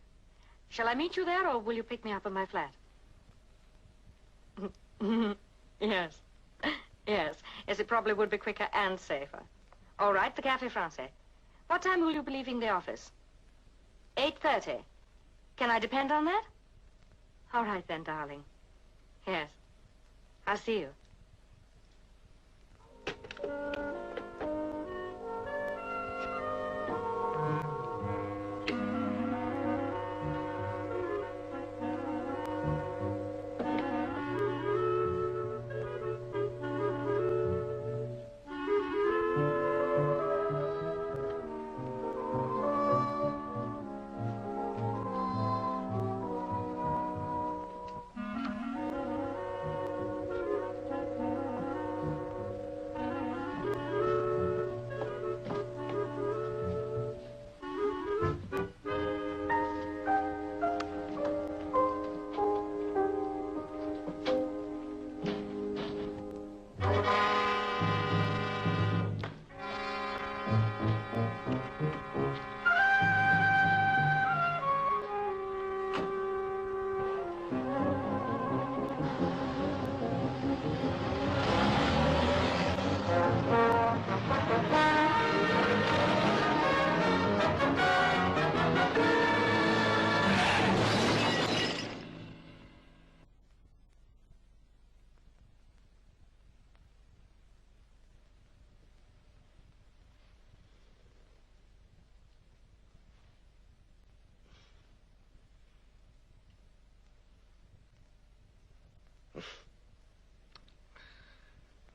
Shall I meet you there, or will you pick me up in my flat? Yes. Yes. Yes, it probably would be quicker and safer. All right, the Café Francais. What time will you be leaving the office? 8:30. Can I depend on that? All right then, darling. Yes. I'll see you.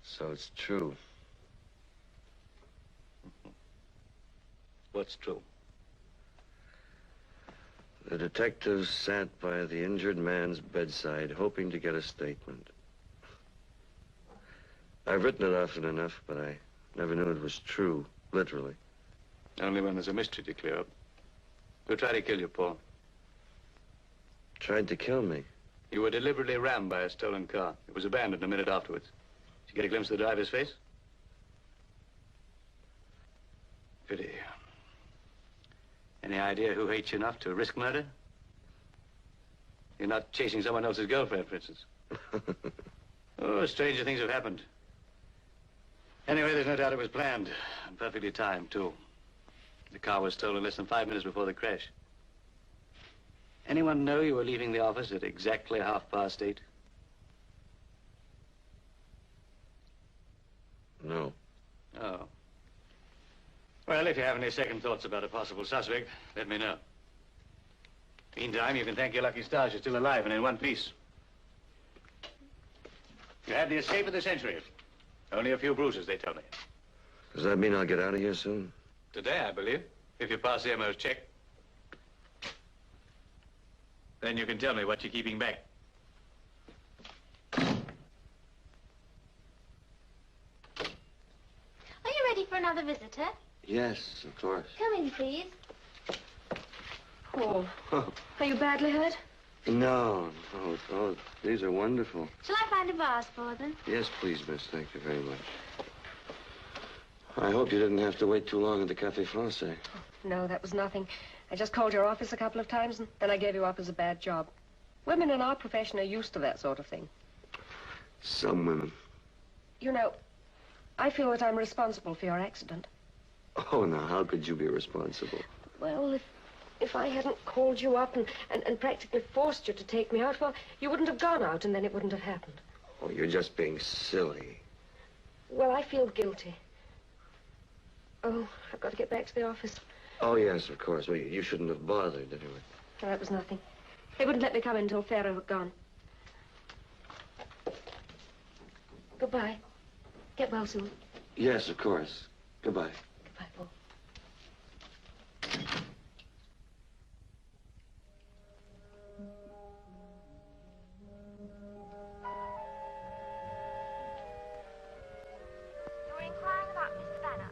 So it's true. What's true? The detective sat by the injured man's bedside, hoping to get a statement. I've written it often enough, but I never knew it was true, literally. Only when there's a mystery to clear up. Who tried to kill you, Paul? Tried to kill me. You were deliberately rammed by a stolen car. It was abandoned a minute afterwards. Did you get a glimpse of the driver's face? Pity. Any idea who hates you enough to risk murder? You're not chasing someone else's girlfriend, for instance. Oh, stranger things have happened. Anyway, there's no doubt it was planned. And perfectly timed, too. The car was stolen less than 5 minutes before the crash. Anyone know you were leaving the office at exactly 8:30? No. Oh. Well, if you have any second thoughts about a possible suspect, let me know. Meantime, you can thank your lucky stars you're still alive and in one piece. You had the escape of the century. Only a few bruises, they tell me. Does that mean I'll get out of here soon? Today, I believe, if you pass the MO's check. Then you can tell me what you're keeping back. Are you ready for another visitor? Yes, of course. Come in, please. Paul, are you badly hurt? No. Oh, these are wonderful. Shall I find a vase for them? Yes, please, miss. Thank you very much. I hope you didn't have to wait too long at the Café Francais. No, that was nothing. I just called your office a couple of times, and then I gave you up as a bad job. Women in our profession are used to that sort of thing. Some women. You know, I feel that I'm responsible for your accident. Oh, now, how could you be responsible? Well, if I hadn't called you up and practically forced you to take me out, well, you wouldn't have gone out, and then it wouldn't have happened. Oh, you're just being silly. Well, I feel guilty. Oh, I've got to get back to the office. Oh, yes, of course. Well, you shouldn't have bothered, anyway. No, that was nothing. They wouldn't let me come in until Pharaoh had gone. Goodbye. Get well soon. Yes, of course. Goodbye. Goodbye, Paul.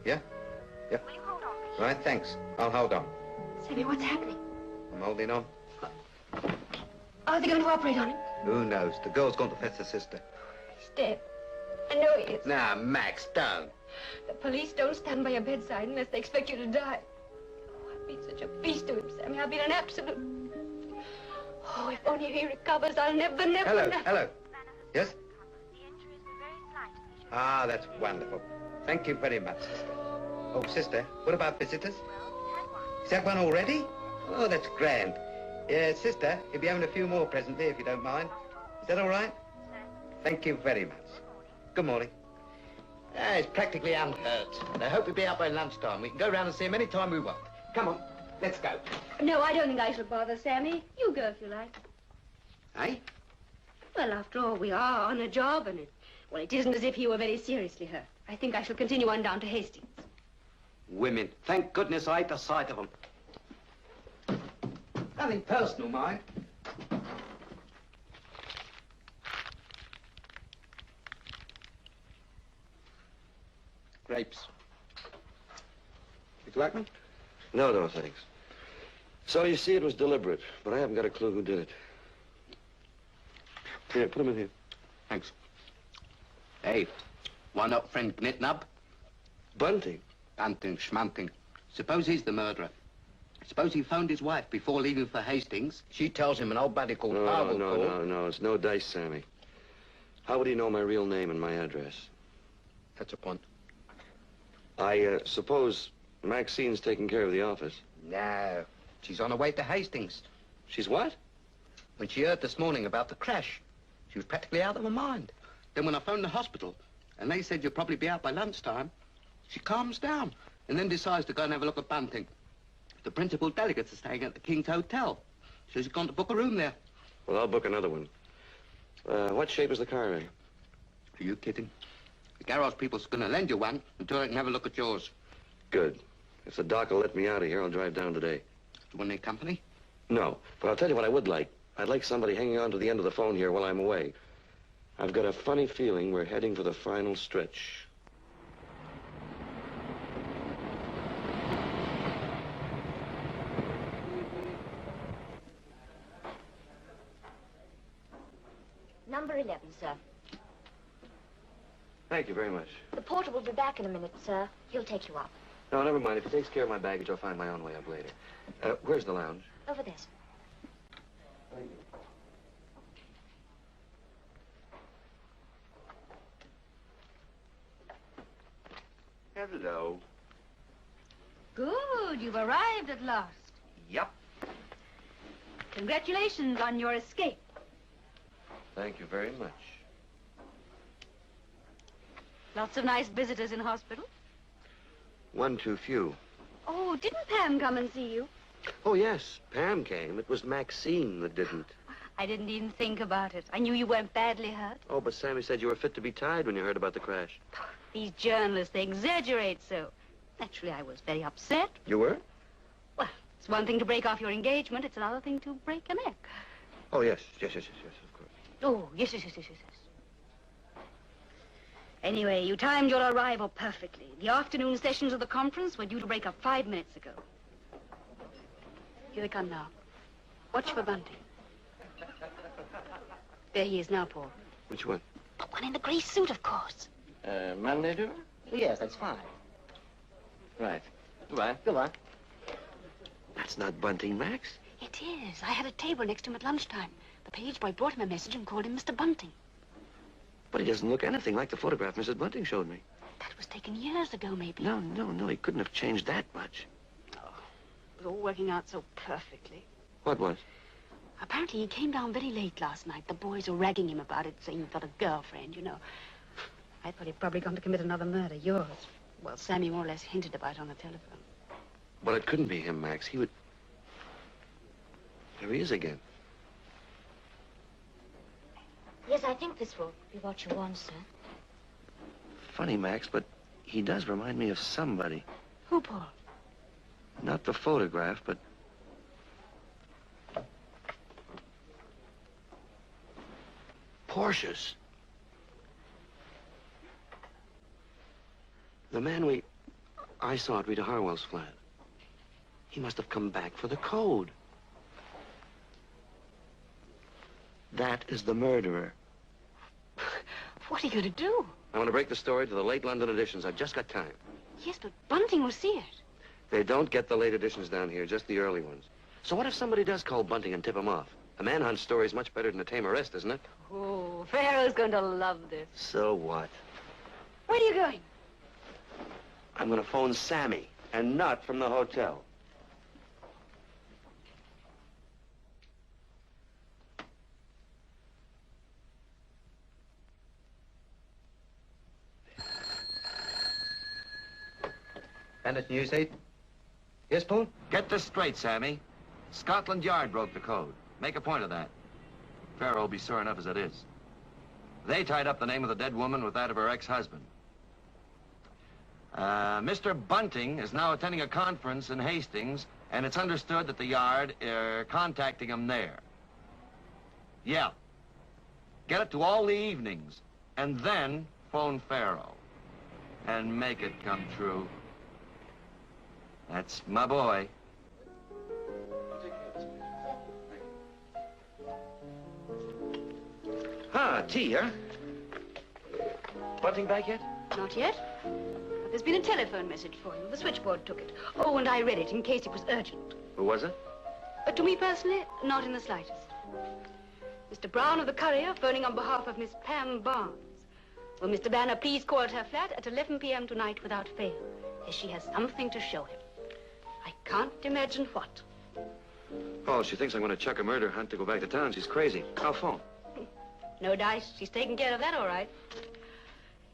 Yeah? Yeah. Will you hold on, please? Right, thanks. I'll hold on. Sammy, what's happening? I'm holding on. Are they going to operate on him? Who knows? The girl's gone to fetch her sister. He's dead. I know he is. Now, Max, don't. The police don't stand by your bedside unless they expect you to die. Oh, I've been such a beast to him, Sammy. I've been an absolute... Oh, if only he recovers, I'll never... Hello. Yes? Ah, that's wonderful. Thank you very much, sister. Oh, sister, what about visitors? Is that one already? Oh, that's grand. Yeah, sister, you'll be having a few more presently, if you don't mind. Is that all right? Thank you very much. Good morning. It's practically unhurt. And I hope he'll be out by lunchtime. We can go round and see him any time we want. Come on, let's go. No, I don't think I shall bother, Sammy. You go if you like. Eh? Well, after all, we are on a job, and it isn't as if he were very seriously hurt. I think I shall continue on down to Hastings. Women. Thank goodness I hate the sight of them. Nothing personal, mind. Grapes. Would you like me? No, thanks. So you see, it was deliberate, but I haven't got a clue who did it. Here, put them in here. Thanks. Hey, why not friend Gnitnub? Bunting? Bunting, schmunting. Suppose he's the murderer. Suppose he phoned his wife before leaving for Hastings. She tells him an old buddy called Hazel Court. No. It's no dice, Sammy. How would he know my real name and my address? That's a point. I suppose Maxine's taking care of the office. No. She's on her way to Hastings. She's what? When she heard this morning about the crash, she was practically out of her mind. Then when I phoned the hospital, and they said you'll probably be out by lunchtime, she calms down and then decides to go and have a look at Bunting. The principal delegates are staying at the King's Hotel. So she's gone to book a room there. Well, I'll book another one. What shape is the car in? Are you kidding? The garage people's going to lend you one until they can have a look at yours. Good. If the doc will let me out of here, I'll drive down today. Do you want any company? No, but I'll tell you what I would like. I'd like somebody hanging on to the end of the phone here while I'm away. I've got a funny feeling we're heading for the final stretch. Number 11, sir. Thank you very much. The porter will be back in a minute, sir. He'll take you up. No, never mind. If he takes care of my baggage, I'll find my own way up later. Where's the lounge? Over there, sir. Thank you. Hello. Good. You've arrived at last. Yup. Congratulations on your escape. Thank you very much. Lots of nice visitors in hospital. One too few. Oh, didn't Pam come and see you? Oh, yes. Pam came. It was Maxine that didn't. I didn't even think about it. I knew you weren't badly hurt. Oh, but Sammy said you were fit to be tied when you heard about the crash. These journalists, they exaggerate so. Naturally, I was very upset. You were? Well, it's one thing to break off your engagement. It's another thing to break a neck. Oh, yes, of course. Oh, yes. Anyway, you timed your arrival perfectly. The afternoon sessions of the conference were due to break up 5 minutes ago. Here they come now. Watch for Bunting. There he is now, Paul. Which one? The one in the grey suit, of course. Monday, do? Yes, that's fine. Right. Goodbye. Goodbye. That's not Bunting, Max. It is. I had a table next to him at lunchtime. The page boy brought him a message and called him Mr. Bunting. But he doesn't look anything like the photograph Mrs. Bunting showed me. That was taken years ago, maybe. No. He couldn't have changed that much. Oh, it was all working out so perfectly. What was? Apparently, he came down very late last night. The boys were ragging him about it, saying he'd got a girlfriend, you know. I thought he'd probably gone to commit another murder, yours. Well, Sammy more or less hinted about it on the telephone. But it couldn't be him, Max. He would... There he is again. Yes, I think this will be what you want, sir. Funny, Max, but he does remind me of somebody. Who, Paul? Not the photograph, but... Porsche's. The man I saw at Rita Harwell's flat. He must have come back for the code. That is the murderer. What are you going to do? I want to break the story to the late London editions. I've just got time. Yes, but Bunting will see it. They don't get the late editions down here, just the early ones. So what if somebody does call Bunting and tip him off? A manhunt story is much better than a tame arrest, isn't it? Oh, Pharaoh's going to love this. So what? Where are you going? I'm going to phone Sammy, and not from the hotel. Bandit News 8. Yes, Paul? Get this straight, Sammy. Scotland Yard broke the code. Make a point of that. Farrell will be sore enough as it is. They tied up the name of the dead woman with that of her ex-husband. Mr. Bunting is now attending a conference in Hastings, and it's understood that the Yard are contacting him there. Yeah. Get it to all the evenings, and then phone Farrell. And make it come true. That's my boy. Ah, tea, huh? Bunting back yet? Not yet. But there's been a telephone message for you. The switchboard took it. Oh, and I read it in case it was urgent. Who was it? To me personally, not in the slightest. Mr. Brown of the Courier phoning on behalf of Miss Pam Barnes. Will Mr. Banner please call at her flat at 11 p.m. tonight without fail, as she has something to show him. I can't imagine what. Oh, she thinks I'm going to chuck a murder hunt to go back to town. She's crazy. I'll phone. No dice. She's taking care of that all right.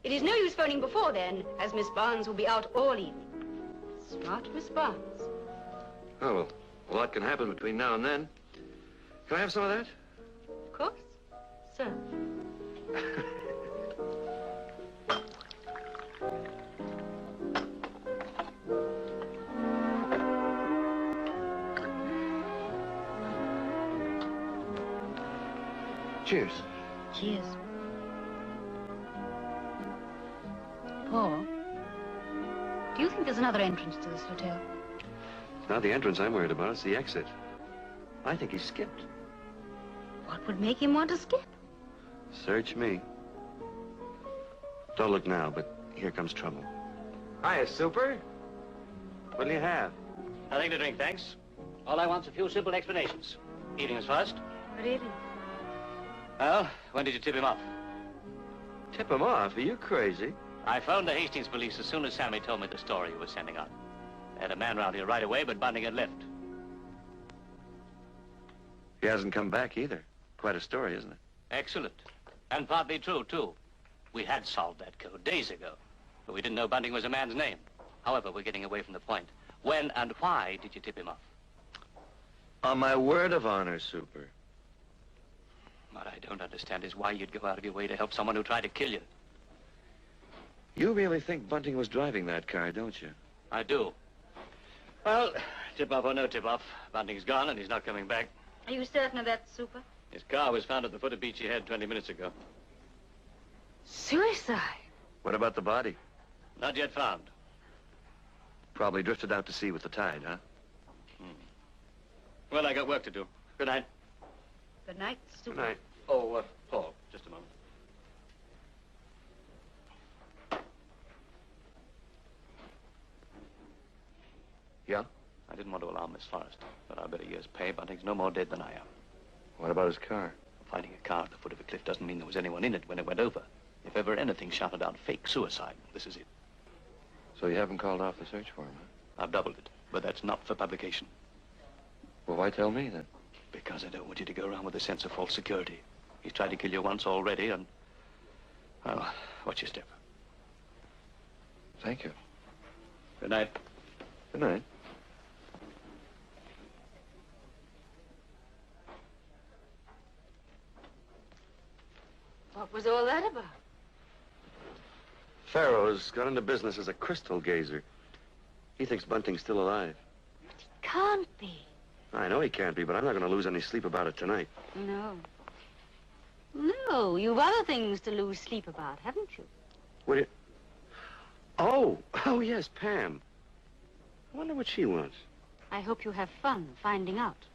It is no use phoning before then, as Miss Barnes will be out all evening. Smart Miss Barnes. Oh, well, a lot can happen between now and then. Can I have some of that? Of course. Sir. Cheers. Cheers. Paul, do you think there's another entrance to this hotel? It's not the entrance I'm worried about. It's the exit. I think he skipped. What would make him want to skip? Search me. Don't look now, but here comes trouble. Hiya, Super. What'll you have? Nothing to drink, thanks. All I want's a few simple explanations. Evenings first. Good evening. Well, when did you tip him off? Tip him off? Are you crazy? I phoned the Hastings police as soon as Sammy told me the story you were sending on. They had a man round here right away, but Bunting had left. He hasn't come back either. Quite a story, isn't it? Excellent. And partly true, too. We had solved that code days ago, but we didn't know Bunting was a man's name. However, we're getting away from the point. When and why did you tip him off? On my word of honor, Super. What I don't understand is why you'd go out of your way to help someone who tried to kill you. You really think Bunting was driving that car, don't you? I do. Well, tip-off or no tip-off, Bunting's gone and he's not coming back. Are you certain of that, Super? His car was found at the foot of Beachy Head 20 minutes ago. Suicide? What about the body? Not yet found. Probably drifted out to sea with the tide, huh? Well, I got work to do. Good night. Good night, Super. Good night. Oh, Paul, just a moment. Yeah? I didn't want to alarm Miss Forrest, but I bet a year's pay Bunting's no more dead than I am. What about his car? Finding a car at the foot of a cliff doesn't mean there was anyone in it when it went over. If ever anything shouted out fake suicide, this is it. So you haven't called off the search for him, huh? I've doubled it, but that's not for publication. Well, why tell me, then? Because I don't want you to go around with a sense of false security. He's tried to kill you once already, and... well, watch your step. Thank you. Good night. Good night. What was all that about? Farrow's got into business as a crystal gazer. He thinks Bunting's still alive. Can't be. I know he can't be, but I'm not going to lose any sleep about it tonight. No. No, you've other things to lose sleep about, haven't you? What do you... Oh, yes, Pam. I wonder what she wants. I hope you have fun finding out.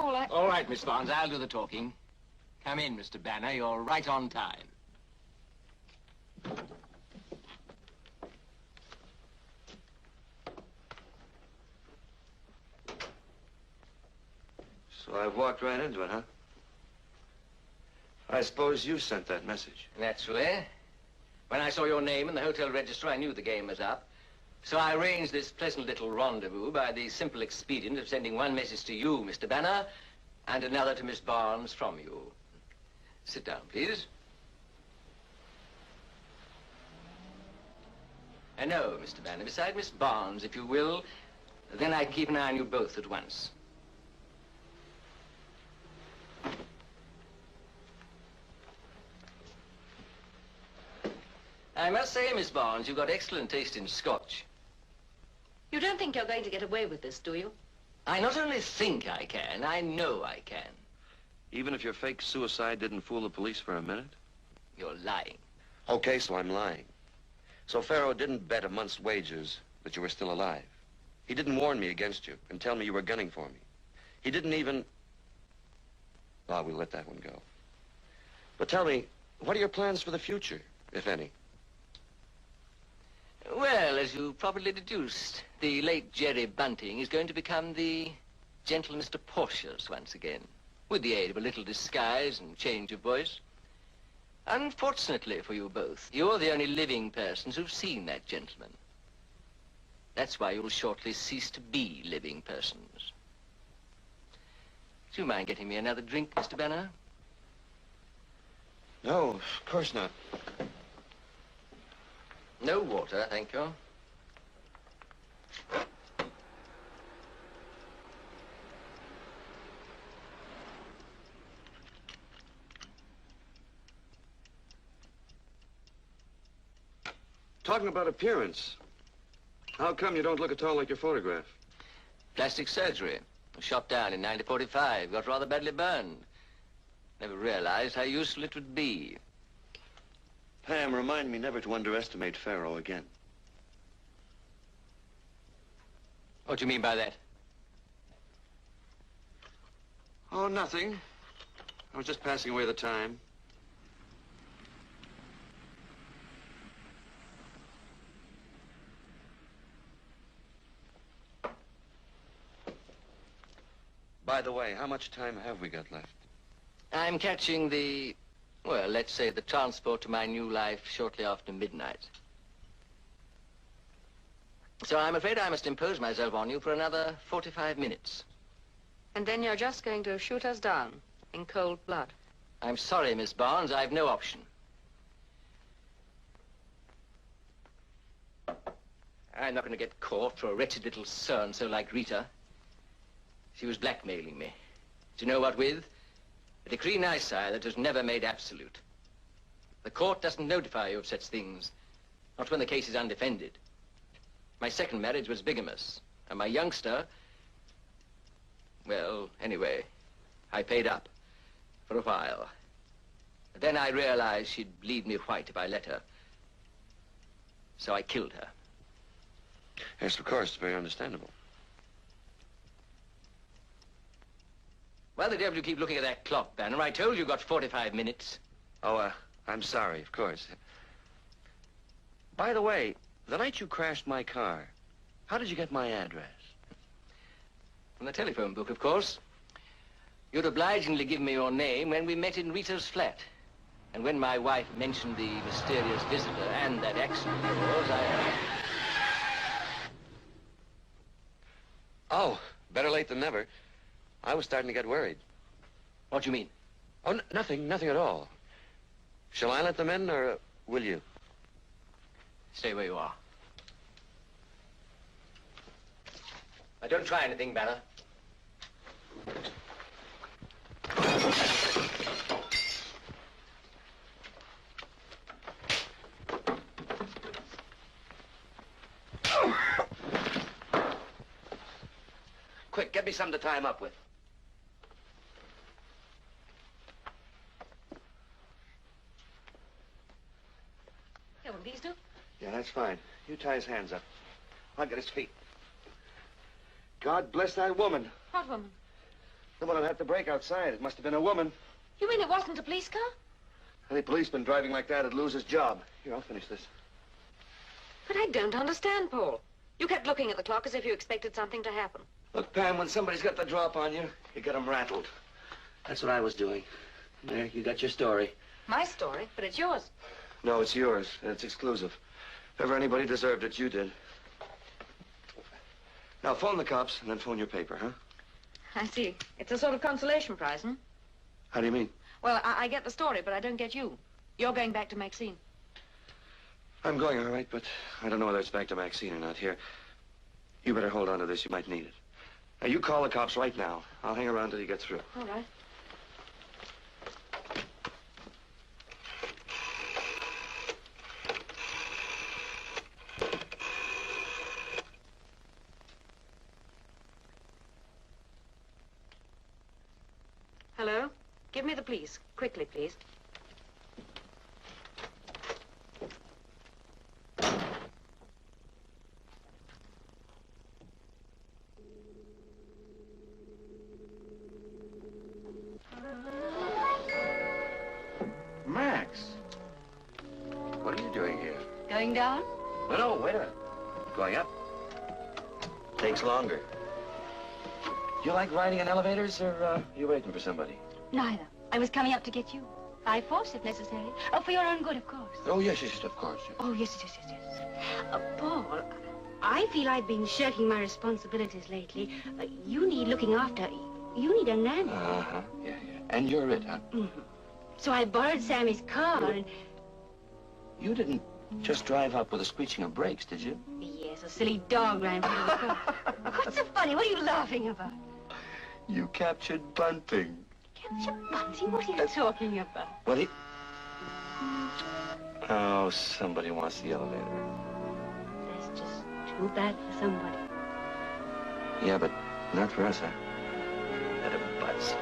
Paul, All right, Miss Barnes, I'll do the talking. Come in, Mr. Banner. You're right on time. So I've walked right into it, huh? I suppose you sent that message. Naturally. When I saw your name in the hotel register, I knew the game was up. So I arranged this pleasant little rendezvous by the simple expedient of sending one message to you, Mr. Banner, and another to Miss Barnes from you. Sit down, please. And no, Mr. Banner, beside Miss Barnes, if you will, then I can keep an eye on you both at once. I must say, Miss Barnes, you've got excellent taste in Scotch. You don't think you're going to get away with this, do you? I not only think I can, I know I can. Even if your fake suicide didn't fool the police for a minute? You're lying. Okay, so I'm lying. So Pharaoh didn't bet a month's wages that you were still alive. He didn't warn me against you and tell me you were gunning for me. He didn't even... Oh, we'll let that one go. But tell me, what are your plans for the future, if any? Well, as you probably deduced, the late Jerry Bunting is going to become the gentle Mr. Porteous once again, with the aid of a little disguise and change of voice. Unfortunately for you both, you're the only living persons who've seen that gentleman. That's why you'll shortly cease to be living persons. Do you mind getting me another drink, Mr. Banner? No, of course not. No water, thank you. Talking about appearance, how come you don't look at all like your photograph? Plastic surgery. Shot down in 1945. Got rather badly burned. Never realized how useful it would be. Pam, remind me never to underestimate Pharaoh again. What do you mean by that? Oh, nothing. I was just passing away the time. By the way, how much time have we got left? I'm catching the, well, let's say the transport to my new life shortly after midnight. So I'm afraid I must impose myself on you for another 45 minutes. And then you're just going to shoot us down in cold blood. I'm sorry, Miss Barnes, I've no option. I'm not going to get caught for a wretched little so-and-so like Rita. She was blackmailing me. Do you know what with? A decree nisi that was never made absolute. The court doesn't notify you of such things, not when the case is undefended. My second marriage was bigamous, and my youngster, well, anyway, I paid up for a while. But then I realized she'd bleed me white if I let her. So I killed her. Yes, of course, it's very understandable. Why the devil do you keep looking at that clock, Banner? I told you you got 45 minutes. Oh, I'm sorry, of course. By the way, the night you crashed my car, how did you get my address? From the telephone book, of course. You'd obligingly give me your name when we met in Rita's flat. And when my wife mentioned the mysterious visitor and that accident of yours, Oh, better late than never. I was starting to get worried. What do you mean? Oh, nothing at all. Shall I let them in, or will you? Stay where you are. Now, don't try anything, Banner. Quick, get me something to tie him up with. Here, will these do? Yeah, that's fine. You tie his hands up. I'll get his feet. God bless that woman. What woman? The one who had the break outside. It must have been a woman. You mean it wasn't a police car? Any policeman driving like that would lose his job. Here, I'll finish this. But I don't understand, Paul. You kept looking at the clock as if you expected something to happen. Look, Pam, when somebody's got the drop on you, you get them rattled. That's what I was doing. There, you got your story. My story, but it's yours. No, it's yours, and it's exclusive. If ever anybody deserved it, you did. Now, phone the cops, and then phone your paper, huh? I see. It's a sort of consolation prize, hmm? How do you mean? Well, I get the story, but I don't get you. You're going back to Maxine. I'm going, all right, but I don't know whether it's back to Maxine or not. Here, you better hold on to this. You might need it. Now, you call the cops right now. I'll hang around till you get through. All right. Hello? Give me the police. Quickly, please. Max, what are you doing here? Going down? No, wait a minute. Going up. Takes longer. You like riding in elevators, or you waiting for somebody? Neither. I was coming up to get you. By force, if necessary. Oh, for your own good, of course. Oh, yes, of course. Oh, yes. Paul, I feel I've been shirking my responsibilities lately. You need looking after. You need a nanny. Uh-huh, yeah. And you're it, huh? Mm-hmm. So I borrowed Sammy's car and... You didn't just drive up with a screeching of brakes, did you? Yes, a silly dog ran through the car. What's so funny? What are you laughing about? You captured Bunting. Captured Bunting? What are you talking about? What Oh, somebody wants the elevator. That's just too bad for somebody. Yeah, but not for us, huh? Better butts.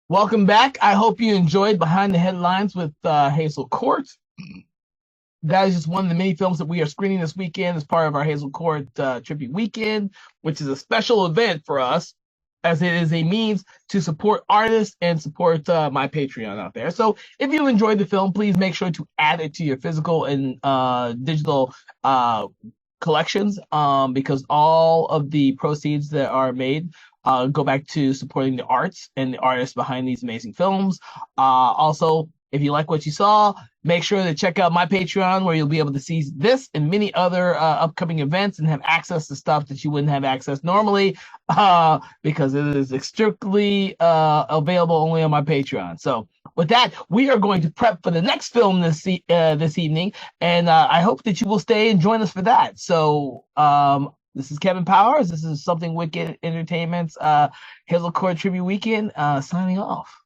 Welcome back. I hope you enjoyed Behind the Headlines with Hazel Court. That is just one of the many films that we are screening this weekend as part of our Hazel Court Tribute Weekend, which is a special event for us, as it is a means to support artists and support my Patreon out there. So if you enjoyed the film, please make sure to add it to your physical and digital collections, because all of the proceeds that are made go back to supporting the arts and the artists behind these amazing films. Also, if you like what you saw, make sure to check out my Patreon, where you'll be able to see this and many other upcoming events and have access to stuff that you wouldn't have access normally, because it is strictly available only on my Patreon. So with that, we are going to prep for the next film this evening, and I hope that you will stay and join us for that. So this is Kevin Powers. This is Something Wicked Entertainment's Hazel Court Tribute Weekend, signing off.